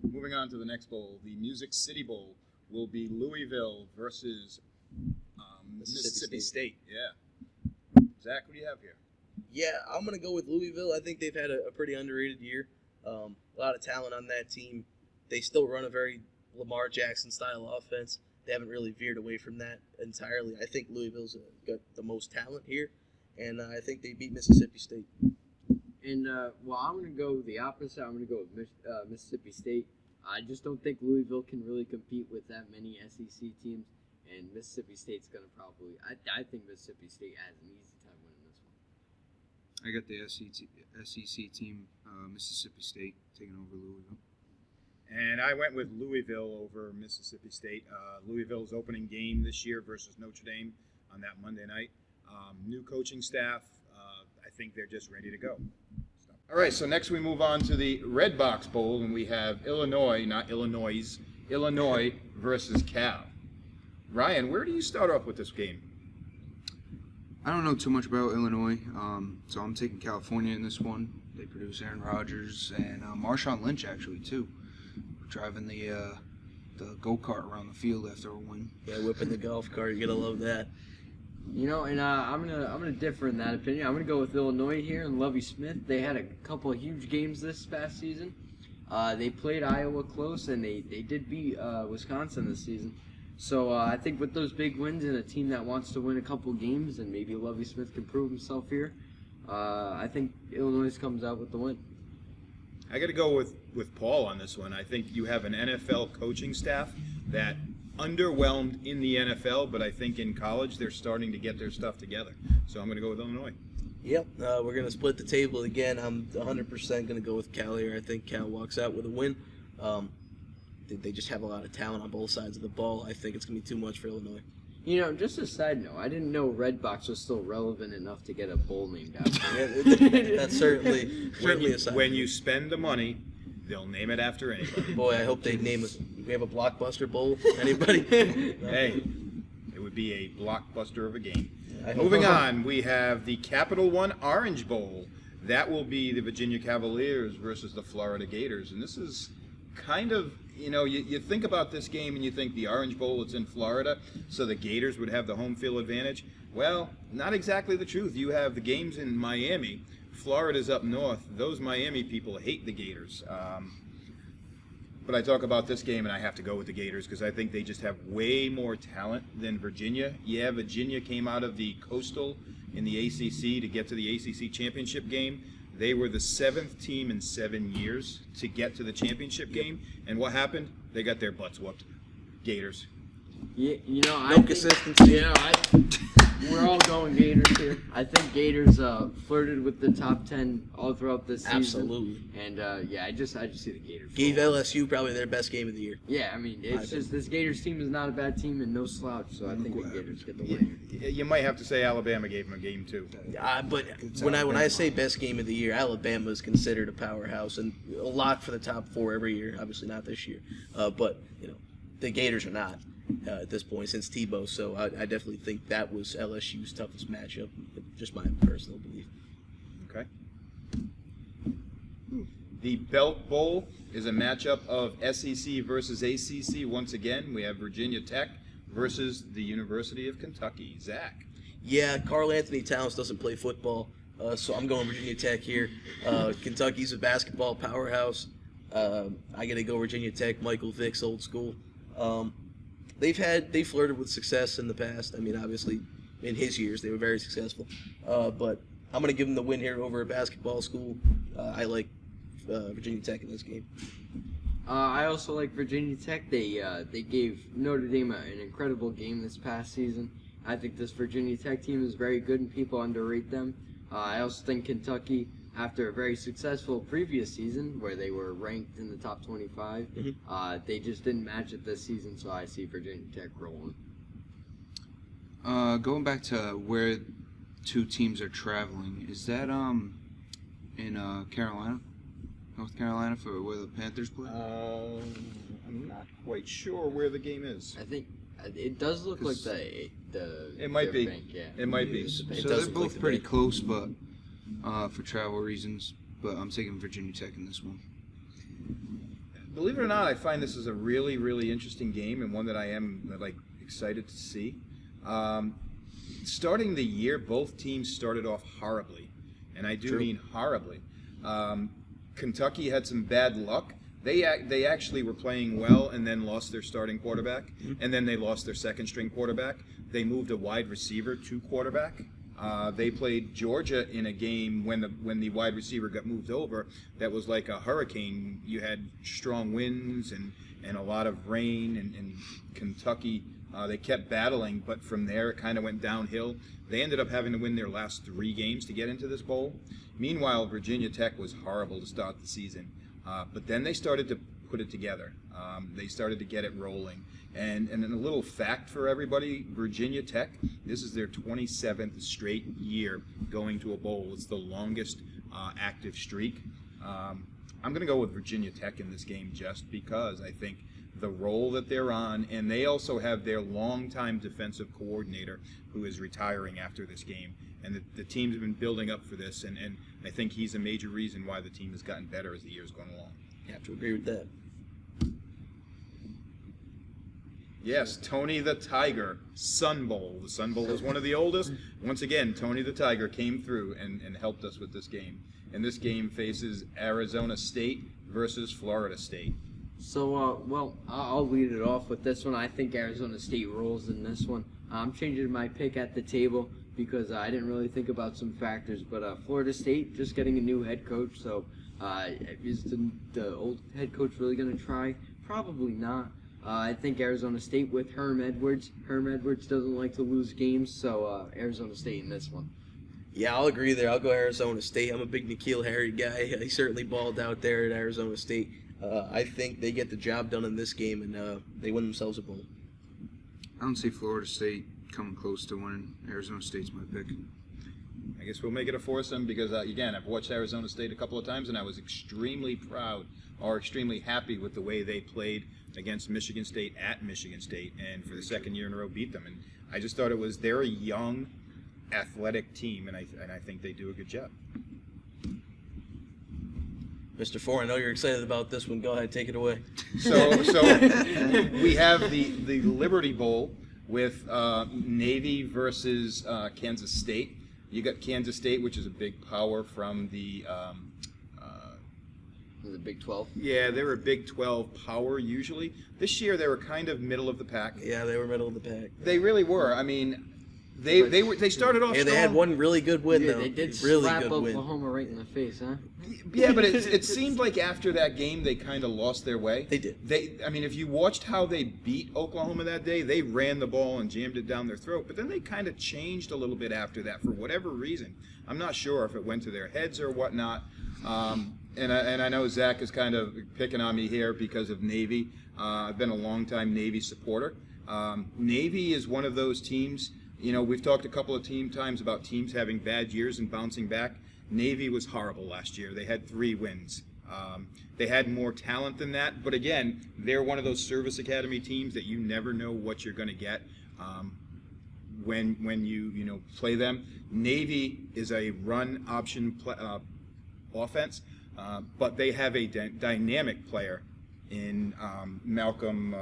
Moving on to the next bowl, the Music City Bowl will be Louisville versus Mississippi State. Yeah. Zach, what do you have here? Yeah, I'm going to go with Louisville. I think they've had a pretty underrated year. A lot of talent on that team. They still run a very Lamar Jackson-style offense. They haven't really veered away from that entirely. I think Louisville's got the most talent here, and I think they beat Mississippi State. And, I'm going to go the opposite. I'm going to go with Mississippi State. I just don't think Louisville can really compete with that many SEC teams, and Mississippi State's going to probably – I think Mississippi State has an easy time winning this one. I got the SEC team, Mississippi State, taking over Louisville. And I went with Louisville over Mississippi State. Louisville's opening game this year versus Notre Dame on that Monday night. New coaching staff. I think they're just ready to go. All right, so next we move on to the Red Box Bowl, and we have Illinois versus Cal. Ryan, where do you start off with this game? I don't know too much about Illinois, so I'm taking California in this one. They produce Aaron Rodgers and Marshawn Lynch, actually, too. Driving the go-kart around the field after a win. Yeah, whipping the golf cart. You're going to love that. And I'm gonna differ in that opinion. I'm gonna go with Illinois here and Lovie Smith. They had a couple of huge games this past season. They played Iowa close, and they did beat Wisconsin this season. So I think with those big wins and a team that wants to win a couple games, and maybe Lovie Smith can prove himself here, I think Illinois comes out with the win. I got to go with Paul on this one. I think you have an NFL coaching staff that underwhelmed in the NFL, but I think in college they're starting to get their stuff together. So I'm going to go with Illinois. Yep, we're going to split the table again. I'm 100% going to go with Cal here. I think Cal walks out with a win. They just have a lot of talent on both sides of the ball. I think it's going to be too much for Illinois. Just a side note, I didn't know Redbox was still relevant enough to get a bowl named after it. Yeah, that's certainly a side When note. you spend the money, they'll name it after anybody. Boy, I hope they name us. We have a Blockbuster Bowl. Anybody? Hey, it would be a blockbuster of a game. I hope- Moving on, we have the Capital One Orange Bowl. That will be the Virginia Cavaliers versus the Florida Gators. And this is kind of, you think about this game and you think the Orange Bowl, it's in Florida, so the Gators would have the home field advantage. Well, not exactly the truth. You have the games in Miami. Florida's up north. Those Miami people hate the Gators. But I talk about this game, and I have to go with the Gators because I think they just have way more talent than Virginia. Yeah, Virginia came out of the Coastal in the ACC to get to the ACC championship game. They were the 7th team in 7 years to get to the championship game. And what happened? They got their butts whooped. Gators. Yeah, No consistency. We're all going Gators here. I think Gators flirted with the top 10 all throughout this season. Absolutely. And I just see the Gators. Gave LSU probably their best game of the year. Yeah, I mean, it's just this Gators team is not a bad team and no slouch, so I think the Gators get the win. You might have to say Alabama gave them a game too. But when I say best game of the year, Alabama is considered a powerhouse and a lot for the top 4 every year. Obviously not this year, but the Gators are not at this point since Tebow. So I definitely think that was LSU's toughest matchup. Just my personal belief. Okay. The Belt Bowl is a matchup of SEC versus ACC. Once again, we have Virginia Tech versus the University of Kentucky. Zach. Yeah, Karl Anthony Towns doesn't play football, so I'm going Virginia Tech here. Kentucky's a basketball powerhouse. I got to go Virginia Tech. Michael Vick's old school. They flirted with success in the past. I mean, obviously, in his years, they were very successful. But I'm going to give them the win here over a basketball school. I like Virginia Tech in this game. I also like Virginia Tech. They gave Notre Dame an incredible game this past season. I think this Virginia Tech team is very good and people underrate them. I also think Kentucky, after a very successful previous season where they were ranked in the top 25, they just didn't match it this season, so I see Virginia Tech rolling. Going back to where two teams are traveling, is that in Carolina? North Carolina for where the Panthers play? I'm not quite sure where the game is. I think it does look like the It might be. bank, yeah. It might be. So It they're does look both like the pretty bank. close, but for travel reasons. But I'm taking Virginia Tech in this one. Believe it or not, I find this is a really, really interesting game and one that I am excited to see. Starting the year, both teams started off horribly, and I do mean horribly. Kentucky had some bad luck. They actually were playing well and then lost their starting quarterback, and then they lost their second-string quarterback. They moved a wide receiver to quarterback. They played Georgia in a game when the wide receiver got moved over. That was like a hurricane. You had strong winds and a lot of rain, and Kentucky, they kept battling, but from there it kind of went downhill. They ended up having to win their last 3 games to get into this bowl. Meanwhile, Virginia Tech was horrible to start the season, but then they started to put it together. They started to get it rolling. And a little fact for everybody, Virginia Tech, this is their 27th straight year going to a bowl. It's the longest active streak. I'm going to go with Virginia Tech in this game just because I think the role that they're on, and they also have their longtime defensive coordinator who is retiring after this game. And the team's been building up for this, and I think he's a major reason why the team has gotten better as the year's gone along. You have to agree with that. Yes, Tony the Tiger, Sun Bowl. The Sun Bowl is one of the oldest. Once again, Tony the Tiger came through and helped us with this game. And this game faces Arizona State versus Florida State. So, I'll lead it off with this one. I think Arizona State rolls in this one. I'm changing my pick at the table because I didn't really think about some factors. But Florida State just getting a new head coach, so is the old head coach really going to try? Probably not. I think Arizona State with Herm Edwards. Herm Edwards doesn't like to lose games, so Arizona State in this one. Yeah, I'll agree there. I'll go Arizona State. I'm a big N'Keal Harry guy. He certainly balled out there at Arizona State. I think they get the job done in this game, and they win themselves a bowl. I don't see Florida State coming close to winning. Arizona State's my pick. I guess we'll make it a foursome because, again, I've watched Arizona State a couple of times, and I was extremely proud or extremely happy with the way they played against Michigan State at Michigan State, and for the second year in a row beat them. And I just thought they're a young, athletic team, and I think they do a good job. Mr. Four, I know you're excited about this one. Go ahead, take it away. So we have the Liberty Bowl with Navy versus Kansas State. You got Kansas State, which is a big power from the The Big 12. Yeah, they were a Big 12 power usually. This year they were kind of middle of the pack. Yeah, they were middle of the pack. They really were. I mean, they started off Yeah, strong. they had one really good win Yeah, though. they did really slap good win. Oklahoma right in the face, huh? Yeah, but it seemed like after that game they kind of lost their way. They did. I mean, if you watched how they beat Oklahoma that day, they ran the ball and jammed it down their throat. But then they kind of changed a little bit after that for whatever reason. I'm not sure if it went to their heads or whatnot. And I know Zach is kind of picking on me here because of Navy. I've been a longtime Navy supporter. Navy is one of those teams. You know, we've talked a couple of times about teams having bad years and bouncing back. Navy was horrible last year. They had 3 wins. They had more talent than that, but again, they're one of those service academy teams that you never know what you're going to get when you play them. Navy is a run option offense, but they have a dynamic player in Malcolm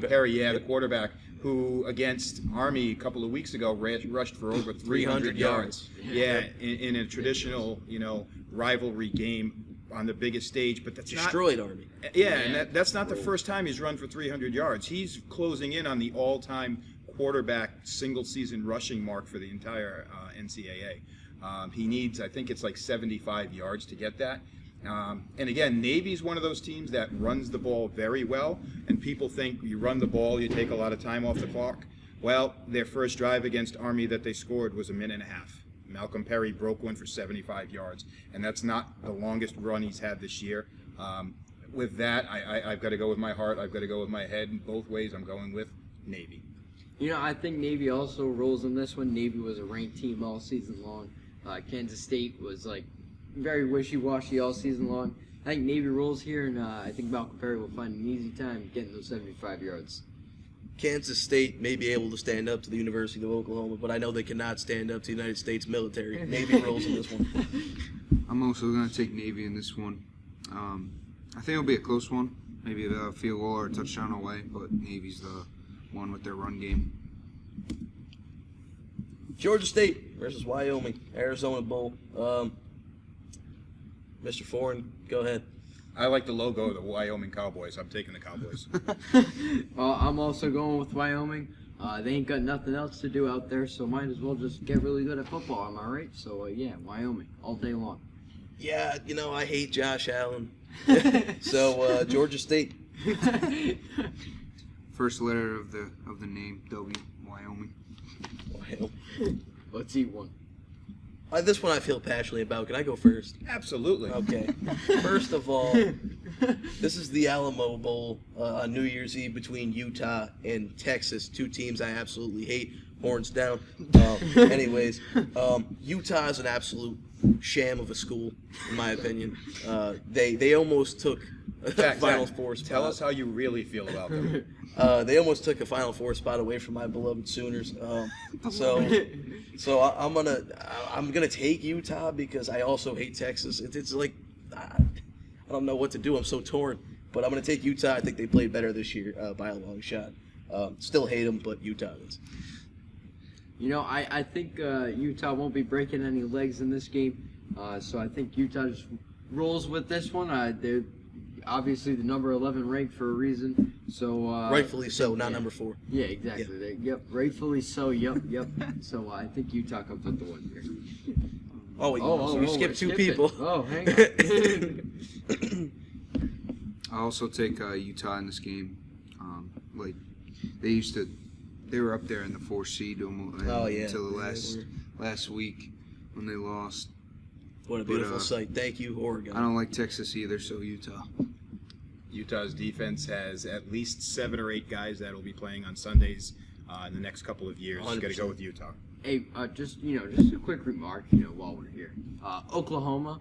Perry, the quarterback, who against Army a couple of weeks ago rushed for over 300 yards. Yeah, in a traditional, rivalry game on the biggest stage, but that's Destroyed Army. Yeah, and that's not the first time he's run for 300 yards. He's closing in on the all-time quarterback single-season rushing mark for the entire NCAA. He needs, I think it's like 75 yards to get that. And again, Navy's one of those teams that runs the ball very well, and people think you run the ball, you take a lot of time off the clock. Well, their first drive against Army that they scored was a minute and a half. Malcolm Perry broke one for 75 yards, and that's not the longest run he's had this year. With that, I've got to go with my heart, I've got to go with my head, and both ways I'm going with Navy. I think Navy also rolls in this one. Navy was a ranked team all season long. Kansas State was very wishy-washy all season long. I think Navy rolls here, and I think Malcolm Perry will find an easy time getting those 75 yards. Kansas State may be able to stand up to the University of Oklahoma, but I know they cannot stand up to the United States military. Navy rolls in this one. I'm also going to take Navy in this one. I think it'll be a close one. Maybe a field goal or a touchdown away, but Navy's the one with their run game. Georgia State versus Wyoming, Arizona Bowl. Mr. Foreign, go ahead. I like the logo of the Wyoming Cowboys. I'm taking the Cowboys. Well, I'm also going with Wyoming. They ain't got nothing else to do out there, so might as well just get really good at football, am I right? So, Wyoming, all day long. Yeah, I hate Josh Allen. So, Georgia State. First letter of the name, W, Wyoming. Let's eat one. This one I feel passionately about. Can I go first? Absolutely. Okay. First of all, this is the Alamo Bowl on New Year's Eve between Utah and Texas, 2 teams I absolutely hate. Horns down. Anyways, Utah is an absolute sham of a school, in my opinion. They almost took a Final Four spot. Tell us how you really feel about them. They almost took a Final Four spot away from my beloved Sooners. So I'm gonna take Utah because I also hate Texas. It's like I don't know what to do. I'm so torn. But I'm gonna take Utah. I think they played better this year by a long shot. Still hate them, but Utah is. I think Utah won't be breaking any legs in this game. So I think Utah just rolls with this one. They're obviously the number 11 ranked for a reason. So rightfully so, not number 4. Yeah, exactly. Yeah. Rightfully so. Yep. So I think Utah comes with the win here. You skipped 2 people. Hang on. I also take Utah in this game. They were up there in the 4th seed almost until the last week when they lost. What a beautiful sight. Thank you, Oregon. I don't like Texas either, so Utah. Utah's defense has at least 7 or 8 guys that will be playing on Sundays in the next couple of years. Got to go with Utah. Hey, just a quick remark, while we're here. Oklahoma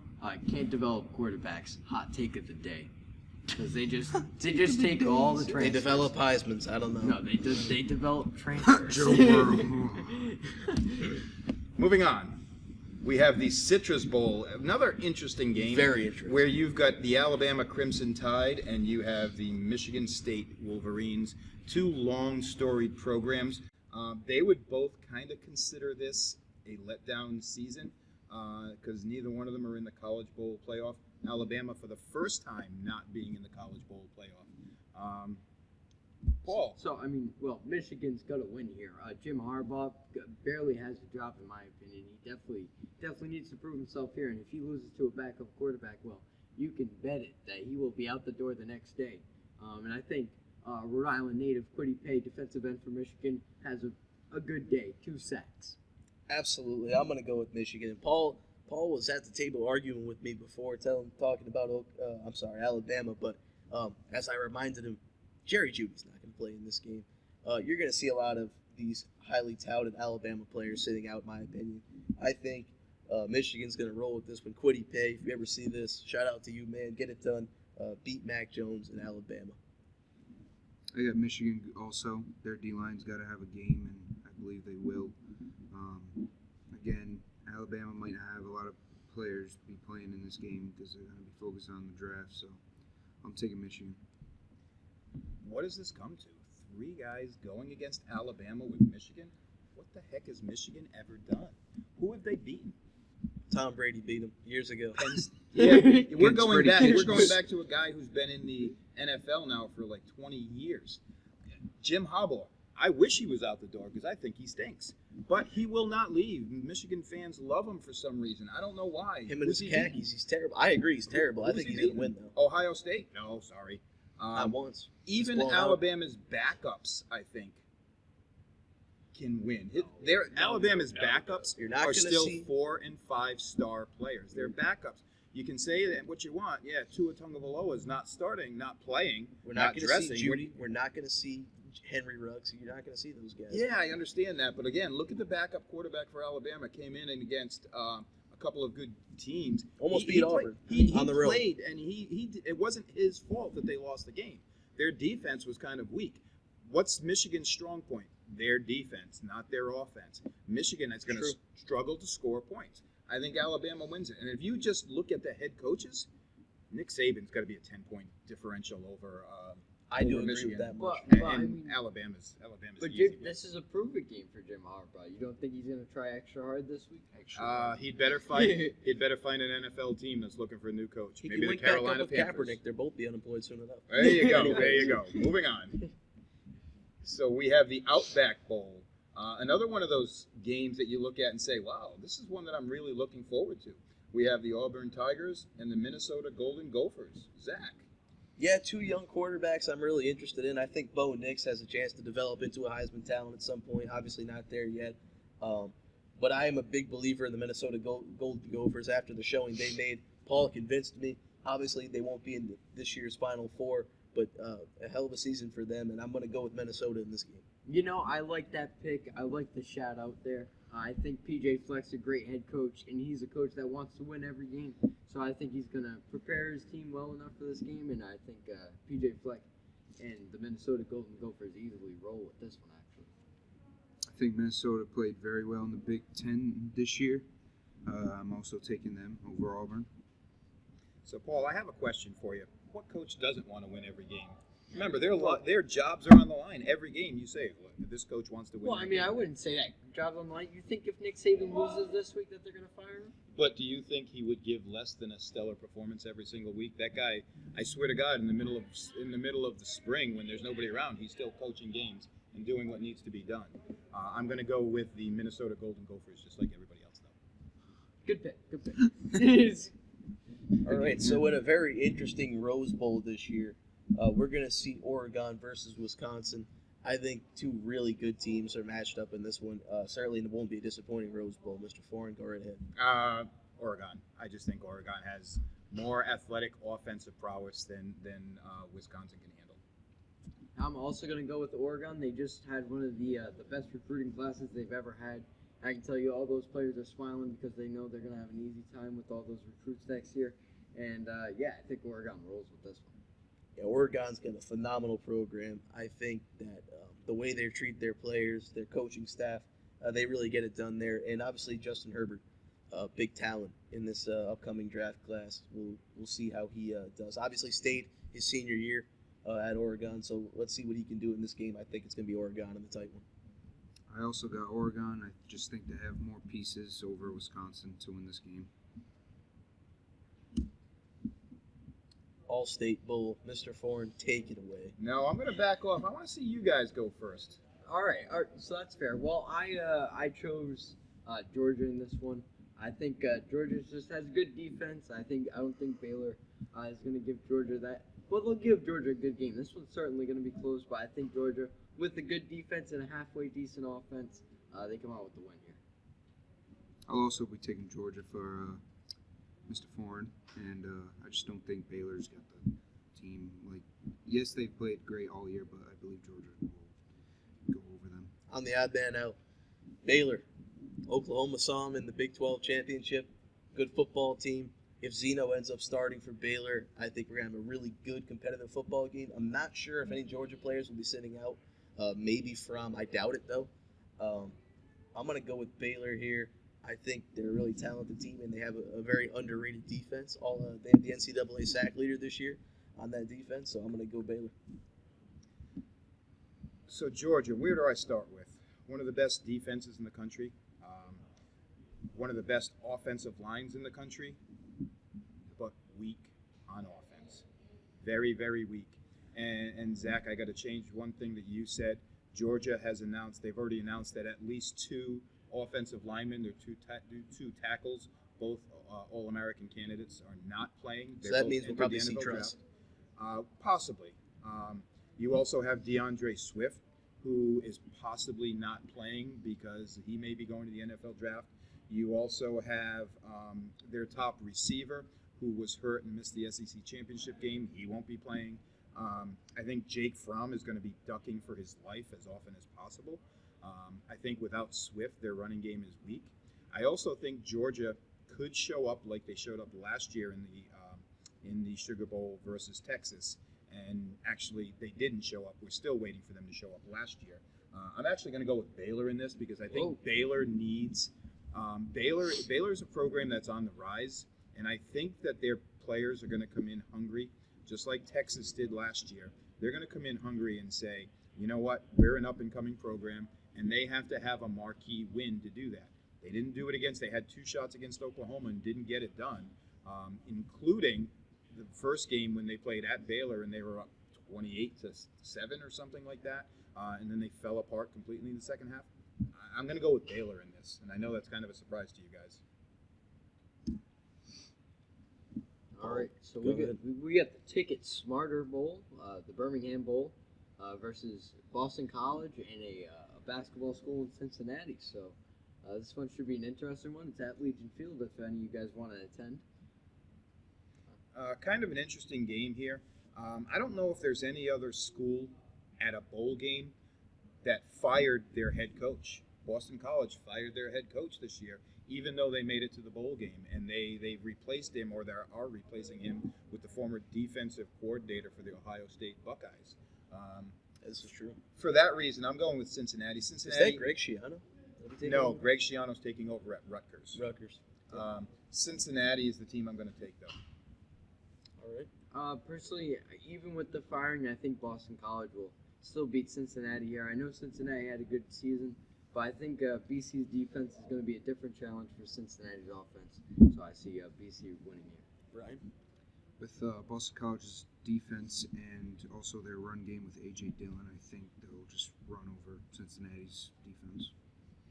can't develop quarterbacks. Hot take of the day, because they just take all the transfers. They develop Heisman's. I don't know. No, they develop transfers. Moving on. We have the Citrus Bowl, another interesting game. Very interesting. Where you've got the Alabama Crimson Tide and you have the Michigan State Wolverines, 2 long storied programs. They would both kind of consider this a letdown season. because neither one of them are in the College Bowl playoff. Alabama, for the first time, not being in the College Bowl playoff. Paul. So, I mean, well, Michigan's going to win here. Jim Harbaugh barely has a job, in my opinion. He definitely needs to prove himself here. And if he loses to a backup quarterback, well, you can bet it that he will be out the door the next day. And I think Rhode Island native Quiddy Pay, defensive end for Michigan, has a good day, 2 sacks. Absolutely, I'm gonna go with Michigan. Paul was at the table arguing with me before, talking about Alabama. But as I reminded him, Jerry Judy's not going to play in this game. You're going to see a lot of these highly touted Alabama players sitting out, in my opinion. I think Michigan's going to roll with this one. Quiddy Pay, if you ever see this, shout out to you, man. Get it done. Beat Mac Jones in Alabama. I got Michigan also. Their D-line's got to have a game, and I believe they will. Again, Alabama might not have a lot of players be playing in this game because they're going to be focused on the draft, so I'm taking Michigan. What does this come to? 3 guys going against Alabama with Michigan? What the heck has Michigan ever done? Who have they beaten? Tom Brady beat him years ago. Yeah, we're Against going Freddie back. Kitchens. We're going back to a guy who's been in the NFL now for like 20 years. Jim Harbaugh. I wish he was out the door because I think he stinks. But he will not leave. Michigan fans love him for some reason. I don't know why. Him and Who's his he beaten? khakis, he's terrible. I agree, he's terrible. I Who's think he he's going to beaten? win, though. Ohio State? No, sorry. Not once. Even Just blown out. Alabama's backups, I think, can win. Alabama's backups You're not are gonna still see- 4 and 5-star players. They're backups. You can say that what you want. Yeah, Tua Tagovailoa is not starting, not playing, We're not not going to dressing. see Judy. We're not going to see Henry Ruggs. You're not going to see those guys. Yeah, I understand that, but again, look at the backup quarterback for Alabama. Came in and against a couple of good teams. Almost beat Auburn He on the road. played, and it wasn't his fault that they lost the game. Their defense was kind of weak. What's Michigan's strong point? Their defense, not their offense. Michigan is going to struggle to score points. I think Alabama wins it. And if you just look at the head coaches, Nick Saban's got to be a 10-point differential over I do over agree Michigan. with that much. Well, And I mean, Alabama's but easy. this is a prove-it game for Jim Harbaugh. You don't think he's going to try extra hard this week? He'd better find an NFL team that's looking for a new coach. He Maybe can the link back up Carolina with Panthers. Kaepernick. They'll both be unemployed soon enough. There you go. There you go. Moving on. So we have the Outback Bowl. Another one of those games that you look at and say, wow, this is one that I'm really looking forward to. We have the Auburn Tigers and the Minnesota Golden Gophers. Zach. Yeah, 2 young quarterbacks I'm really interested in. I think Bo Nix has a chance to develop into a Heisman talent at some point. Obviously not there yet. But I am a big believer in the Minnesota Golden Gophers after the showing they made. Paul convinced me. Obviously, they won't be in this year's Final Four, but a hell of a season for them, and I'm going to go with Minnesota in this game. You know, I like that pick. I like the shout out there. I think P.J. Fleck's a great head coach, and he's a coach that wants to win every game. So I think he's going to prepare his team well enough for this game, and I think P.J. Fleck and the Minnesota Golden Gophers easily roll with this one, actually. I think Minnesota played very well in the Big Ten this year. I'm also taking them over Auburn. So, Paul, I have a question for you. What coach doesn't want to win every game? Remember, their jobs are on the line every game. You say, look, this coach wants to win. Well, I every mean, game. I wouldn't say that. Jobs on the line. You think if Nick Saban loses this week that they're going to fire him? But do you think he would give less than a stellar performance every single week? That guy, I swear to God, in the middle of the spring when there's nobody around, he's still coaching games and doing what needs to be done. I'm going to go with the Minnesota Golden Gophers, just like everybody else, though. Good pick. Good pick. All right, so in a very interesting Rose Bowl this year, we're going to see Oregon versus Wisconsin. I think 2 really good teams are matched up in this one. Certainly it won't be a disappointing Rose Bowl. Mr. Foreign, go right ahead. Oregon. I just think Oregon has more athletic offensive prowess than Wisconsin can handle. I'm also going to go with Oregon. They just had one of the best recruiting classes they've ever had. I can tell you all those players are smiling because they know they're going to have an easy time with all those recruits next year. And, I think Oregon rolls with this one. Yeah, Oregon's got a phenomenal program. I think that the way they treat their players, their coaching staff, they really get it done there. And obviously Justin Herbert, big talent in this upcoming draft class. We'll see how he does. Obviously stayed his senior year at Oregon, so let's see what he can do in this game. I think it's going to be Oregon in the tight one. I also got Oregon. I just think they have more pieces over Wisconsin to win this game. All-State Bowl, Mr. Foreign, take it away. No, I'm going to back off. I want to see you guys go first. All right, so that's fair. Well, I chose Georgia in this one. I think Georgia just has good defense. I don't think Baylor is going to give Georgia that. Well, they'll give Georgia a good game. This one's certainly going to be close, but I think Georgia, with a good defense and a halfway decent offense, they come out with the win here. I'll also be taking Georgia for Mr. Foreign, and I just don't think Baylor's got the team. Like, yes, they've played great all year, but I believe Georgia will go over them. On the odd man out, Baylor. Oklahoma saw him in the Big 12 championship. Good football team. If Zeno ends up starting for Baylor, I think we're going to have a really good competitive football game. I'm not sure if any Georgia players will be sitting out. Maybe from, I doubt it though. I'm going to go with Baylor here. I think they're a really talented team, and they have a very underrated defense. They have the NCAA sack leader this year on that defense, so I'm going to go Baylor. So, Georgia, where do I start with? One of the best defenses in the country. One of the best offensive lines in the country, but weak on offense. Very, very weak. And Zach, I got to change one thing that you said. Georgia has announced, they've already announced that at least two offensive linemen, their two tackles, both All-American candidates, are not playing. So that means we'll probably see Truss. Possibly. You also have DeAndre Swift, who is possibly not playing because he may be going to the NFL draft. You also have their top receiver, who was hurt and missed the SEC championship game. He won't be playing. I think Jake Fromm is going to be ducking for his life as often as possible. I think without Swift, their running game is weak. I also think Georgia could show up like they showed up last year in the Sugar Bowl versus Texas. And actually, they didn't show up. We're still waiting for them to show up last year. I'm actually going to go with Baylor in this because I think Baylor needs Baylor's a program that's on the rise, and I think that their players are going to come in hungry, just like Texas did last year. They're going to come in hungry and say, you know what, we're an up-and-coming program, and they have to have a marquee win to do that. They didn't do it they had 2 shots against Oklahoma and didn't get it done, including the first game when they played at Baylor and they were up 28-7 or something like that, and then they fell apart completely in the second half. I'm going to go with Baylor in this, and I know that's kind of a surprise to you guys. All right, so we got the Ticket Smarter Bowl, the Birmingham Bowl, versus Boston College and a basketball school in Cincinnati. So this one should be an interesting one. It's at Legion Field if any of you guys want to attend. Kind of an interesting game here. I don't know if there's any other school at a bowl game that fired their head coach. Boston College fired their head coach this year, even though they made it to the bowl game, and they replaced him, or they are replacing him, with the former defensive coordinator for the Ohio State Buckeyes. This is true. For that reason, I'm going with Cincinnati. Is that Greg Schiano? No, Greg Schiano's taking over at Rutgers. Yeah. Cincinnati is the team I'm going to take, though. All right. Personally, even with the firing, I think Boston College will still beat Cincinnati here. I know Cincinnati had a good season, but I think BC's defense is going to be a different challenge for Cincinnati's offense. So I see BC winning here. Right. With Boston College's defense and also their run game with A.J. Dillon, I think they'll just run over Cincinnati's defense.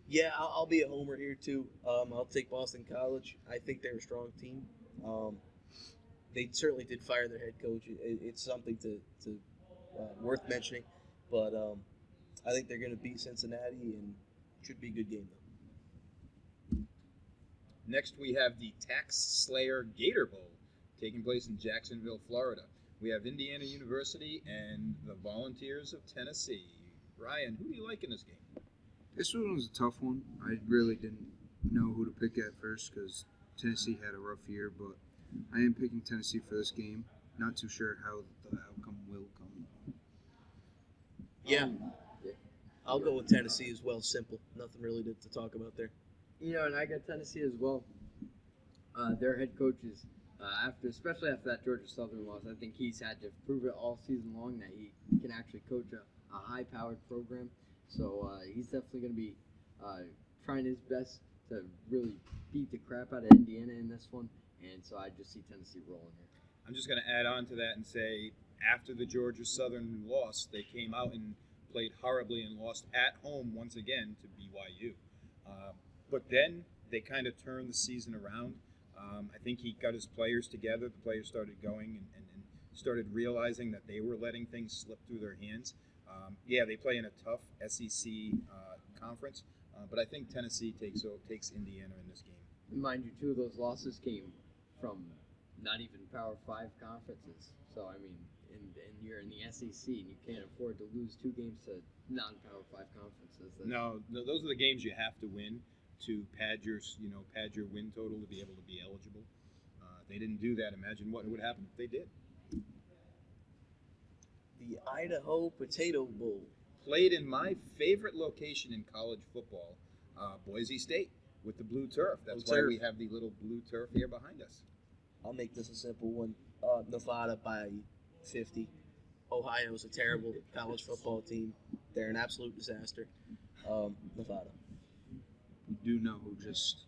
Yeah, I'll be a homer here too. I'll take Boston College. I think they're a strong team. They certainly did fire their head coach. It's something to worth mentioning, but I think they're going to beat Cincinnati and should be a good game though. Next, we have the Tax Slayer Gator Bowl taking place in Jacksonville, Florida. We have Indiana University and the Volunteers of Tennessee. Ryan, who do you like in this game? This one was a tough one. I really didn't know who to pick at first because Tennessee had a rough year, but I am picking Tennessee for this game. Not too sure how the outcome will come. Yeah. I'll go with Tennessee as well. Simple. Nothing really to talk about there. You know, and I got Tennessee as well. Their head coach is, especially after that Georgia Southern loss, I think he's had to prove it all season long that he can actually coach a high-powered program. So he's definitely going to be trying his best to really beat the crap out of Indiana in this one. And so I just see Tennessee rolling here. I'm just going to add on to that and say after the Georgia Southern loss, they came out and played horribly and lost at home once again to BYU. But then they kind of turned the season around. I think he got his players together. The players started going and started realizing that they were letting things slip through their hands. Yeah, they play in a tough SEC conference, but I think Tennessee takes Indiana in this game. Mind you, 2 of those losses came from not even Power 5 conferences. So, I mean, and you're in the SEC, and you can't afford to lose 2 games to non-Power 5 conferences. No, those are the games you have to win to pad your win total to be able to be eligible. They didn't do that. Imagine what would happen if they did. The Idaho Potato Bowl. Played in my favorite location in college football, Boise State, with the blue turf. That's Blue why turf. we have the little blue turf here behind us. I'll make this a simple one. Nevada by 50. Ohio's a terrible college football team. They're an absolute disaster. Nevada. We do know who just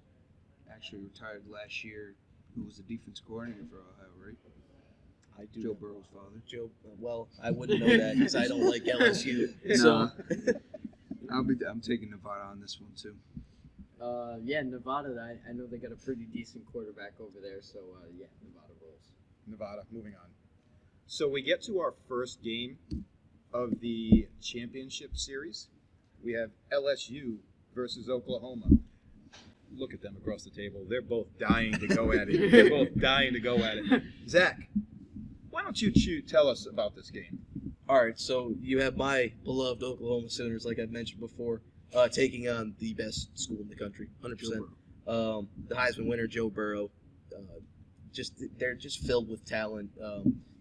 actually retired last year, who was the defense coordinator for Ohio, right? I do. Joe Burrow's father. Joe. Well, I wouldn't know that because I don't like LSU. No. So I'm taking Nevada on this one too. Yeah, Nevada, I know they got a pretty decent quarterback over there. So, yeah, Nevada rolls. Nevada, moving on. So we get to our first game of the championship series. We have LSU versus Oklahoma. Look at them across the table. They're both dying to go at it. They're both dying to go at it. Zach, why don't you tell us about this game? all right, so you have my beloved Oklahoma Sooners, like I've mentioned before, taking on the best school in the country, 100%. The Heisman winner, Joe Burrow. They're just filled with talent.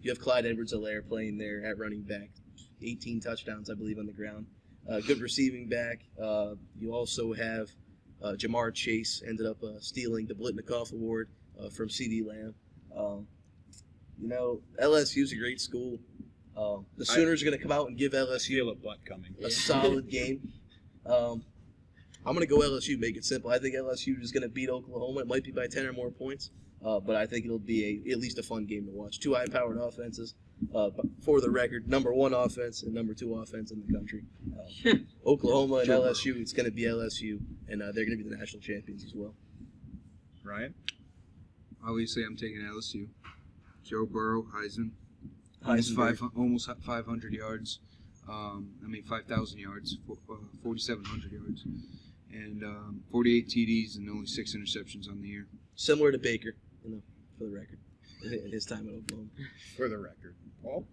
You have Clyde Edwards-Helaire playing there at running back, 18 touchdowns, I believe, on the ground. Good receiving back. You also have Jamar Chase ended up stealing the Blitnikoff Award from C.D. Lamb. LSU's a great school. The Sooners are going to come out and give Feel LSU a butt coming. a solid game. I'm going to go LSU, make it simple. I think LSU is going to beat Oklahoma. It might be by 10 or more points, but I think it'll be at least a fun game to watch. 2 high-powered offenses. For the record, number 1 offense and number 2 offense in the country. Oklahoma and LSU, it's going to be LSU, and they're going to be the national champions as well. Ryan? Obviously, I'm taking LSU. Joe Burrow, Heisman. Heisenberg. Almost 500 yards. 5,000 yards, 4,700 yards, and 48 TDs and only 6 interceptions on the year. Similar to Baker, for the record, in his time at Oklahoma. For the record. Paul?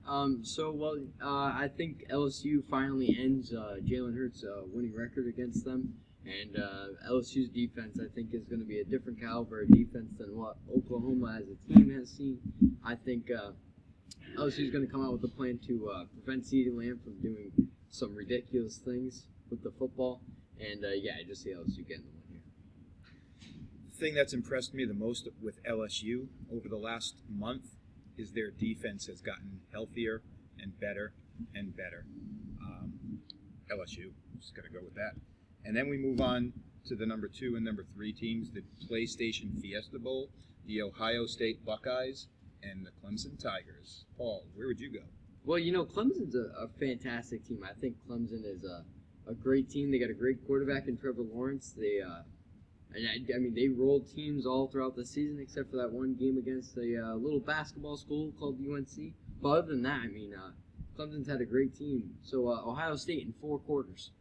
I think LSU finally ends Jalen Hurts' winning record against them. And LSU's defense, I think, is going to be a different caliber of defense than what Oklahoma as a team has seen. I think LSU is going to come out with a plan to prevent CeeDee Lamb from doing some ridiculous things with the football. And, I just see LSU getting the win here. The thing that's impressed me the most with LSU over the last month is their defense has gotten healthier and better and better. LSU, just got to go with that. And then we move on to the number 2 and number 3 teams, the PlayStation Fiesta Bowl, the Ohio State Buckeyes, and the Clemson Tigers. Paul, where would you go? Well, Clemson's a fantastic team. I think Clemson is a great team. They got a great quarterback in Trevor Lawrence. They they rolled teams all throughout the season except for that one game against a little basketball school called UNC. But other than that, Clemson's had a great team. So Ohio State in 4 quarters.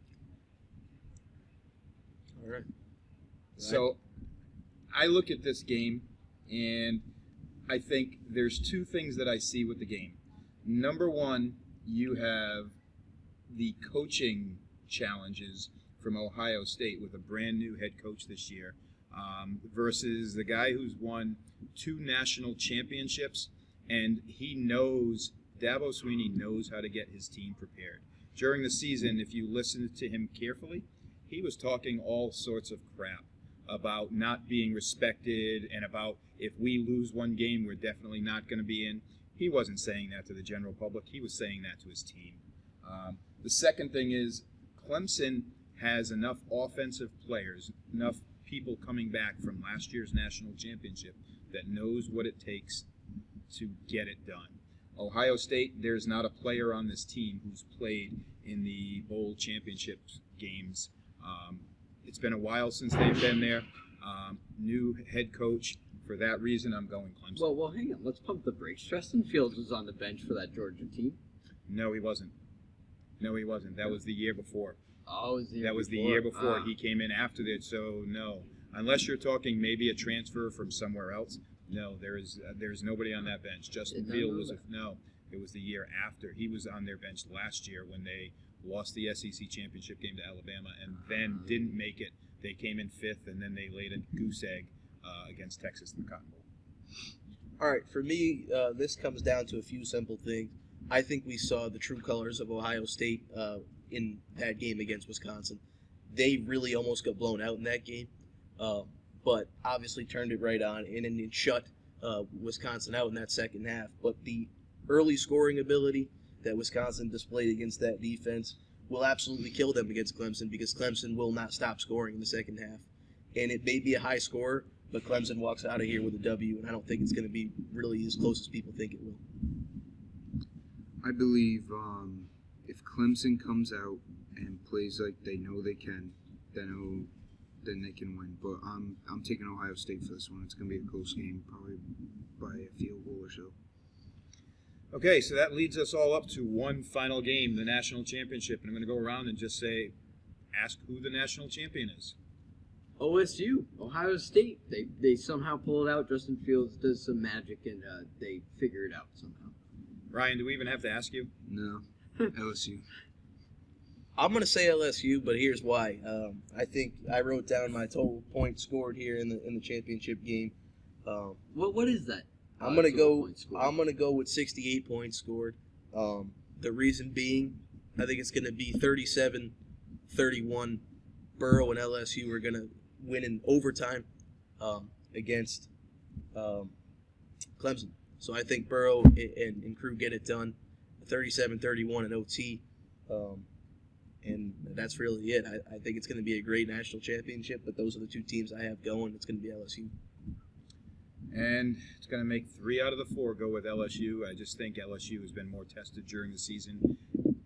All right. So I look at this game, and I think there's 2 things that I see with the game. Number 1, you have the coaching challenges from Ohio State with a brand new head coach this year versus the guy who's won 2 national championships, and Dabo Swinney knows how to get his team prepared. During the season, if you listen to him carefully, he was talking all sorts of crap about not being respected and about if we lose one game, we're definitely not going to be in. He wasn't saying that to the general public. He was saying that to his team. The second thing is Clemson has enough offensive players, enough people coming back from last year's national championship that knows what it takes to get it done. Ohio State, there's not a player on this team who's played in the bowl championship games. It's been a while since they've been there. New head coach. For that reason, I'm going Clemson. Well, hang on. Let's pump the brakes. Justin Fields was on the bench for that Georgia team. No, he wasn't. That was the year before. Oh, it was the year That was before. the year before. He came in after that, so no. Unless you're talking maybe a transfer from somewhere else, no, there's nobody on that bench. Justin Field was no. It was the year after. He was on their bench last year when they lost the SEC championship game to Alabama and then didn't make it. They came in 5th, and then they laid a goose egg against Texas in the Cotton Bowl. All right, for me, this comes down to a few simple things. I think we saw the true colors of Ohio State in that game against Wisconsin. They really almost got blown out in that game, but obviously turned it right on and it shut Wisconsin out in that second half. But the early scoring ability that Wisconsin displayed against that defense will absolutely kill them against Clemson because Clemson will not stop scoring in the second half. And it may be a high score, but Clemson walks out of here with a W, and I don't think it's going to be really as close as people think it will. I believe if Clemson comes out and plays like they know they can, then they can win. But I'm taking Ohio State for this one. It's going to be a close game, probably by a field goal or so. Okay, so that leads us all up to one final game, the national championship. And I'm going to go around and just ask who the national champion is. OSU, Ohio State. They somehow pull it out. Justin Fields does some magic, and they figure it out somehow. Ryan, do we even have to ask you? No, LSU. I'm going to say LSU, but here's why. I think I wrote down my total points scored here in the championship game. What is that? I'm going to go with 68 points scored. The reason being, I think it's going to be 37-31. Burrow and LSU are going to win in overtime against Clemson. So I think Burrow and crew get it done, 37-31 in OT. And that's really it. I think it's going to be a great national championship, but those are the two teams I have going. It's going to be LSU. And it's going to make 3 out of the 4 go with LSU. I just think LSU has been more tested during the season.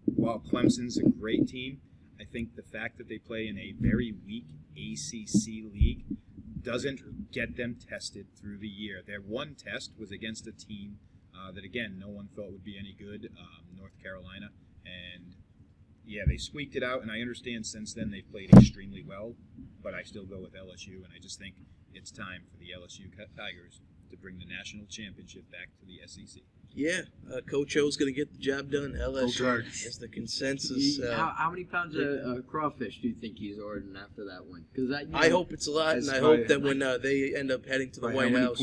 While Clemson's a great team, I think the fact that they play in a very weak ACC league doesn't get them tested through the year. Their one test was against a team that, again, no one thought would be any good, North Carolina. And, yeah, they squeaked it out, and I understand since then they've played extremely well, but I still go with LSU, and I just think it's time for the LSU Tigers to bring the national championship back to the SEC. Yeah, Coach O's going to get the job done. LSU is the consensus. How many pounds of crawfish do you think he's ordering after that win? Because I hope it's a lot, and I hope that when they end up heading to the White House,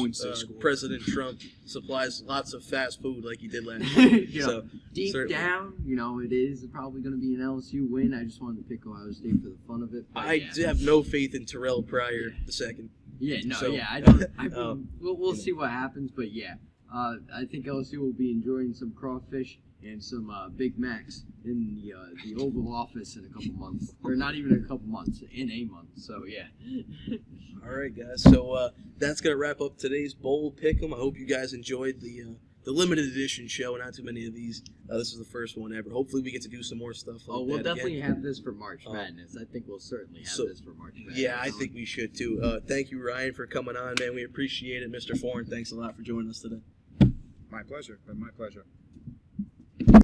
President Trump supplies lots of fast food like he did last year. Deep down, it is probably going to be an LSU win. I just wanted to pick Ohio State for the fun of it. I have no faith in Terrell Pryor II. I don't. We'll see what happens, but yeah. I think LSU will be enjoying some crawfish and some Big Macs in the Oval Office in a couple months. Or not even a couple months, in a month. So, yeah. All right, guys. So that's going to wrap up today's Bowl Pick'em. I hope you guys enjoyed the limited edition show. Not too many of these. This is the first one ever. Hopefully we get to do some more stuff like we'll that definitely have this for March Madness. I think we'll certainly have this for March Madness. Yeah, I think we should, too. Thank you, Ryan, for coming on, man. We appreciate it. Mr. Foreign, thanks a lot for joining us today. My pleasure. My pleasure.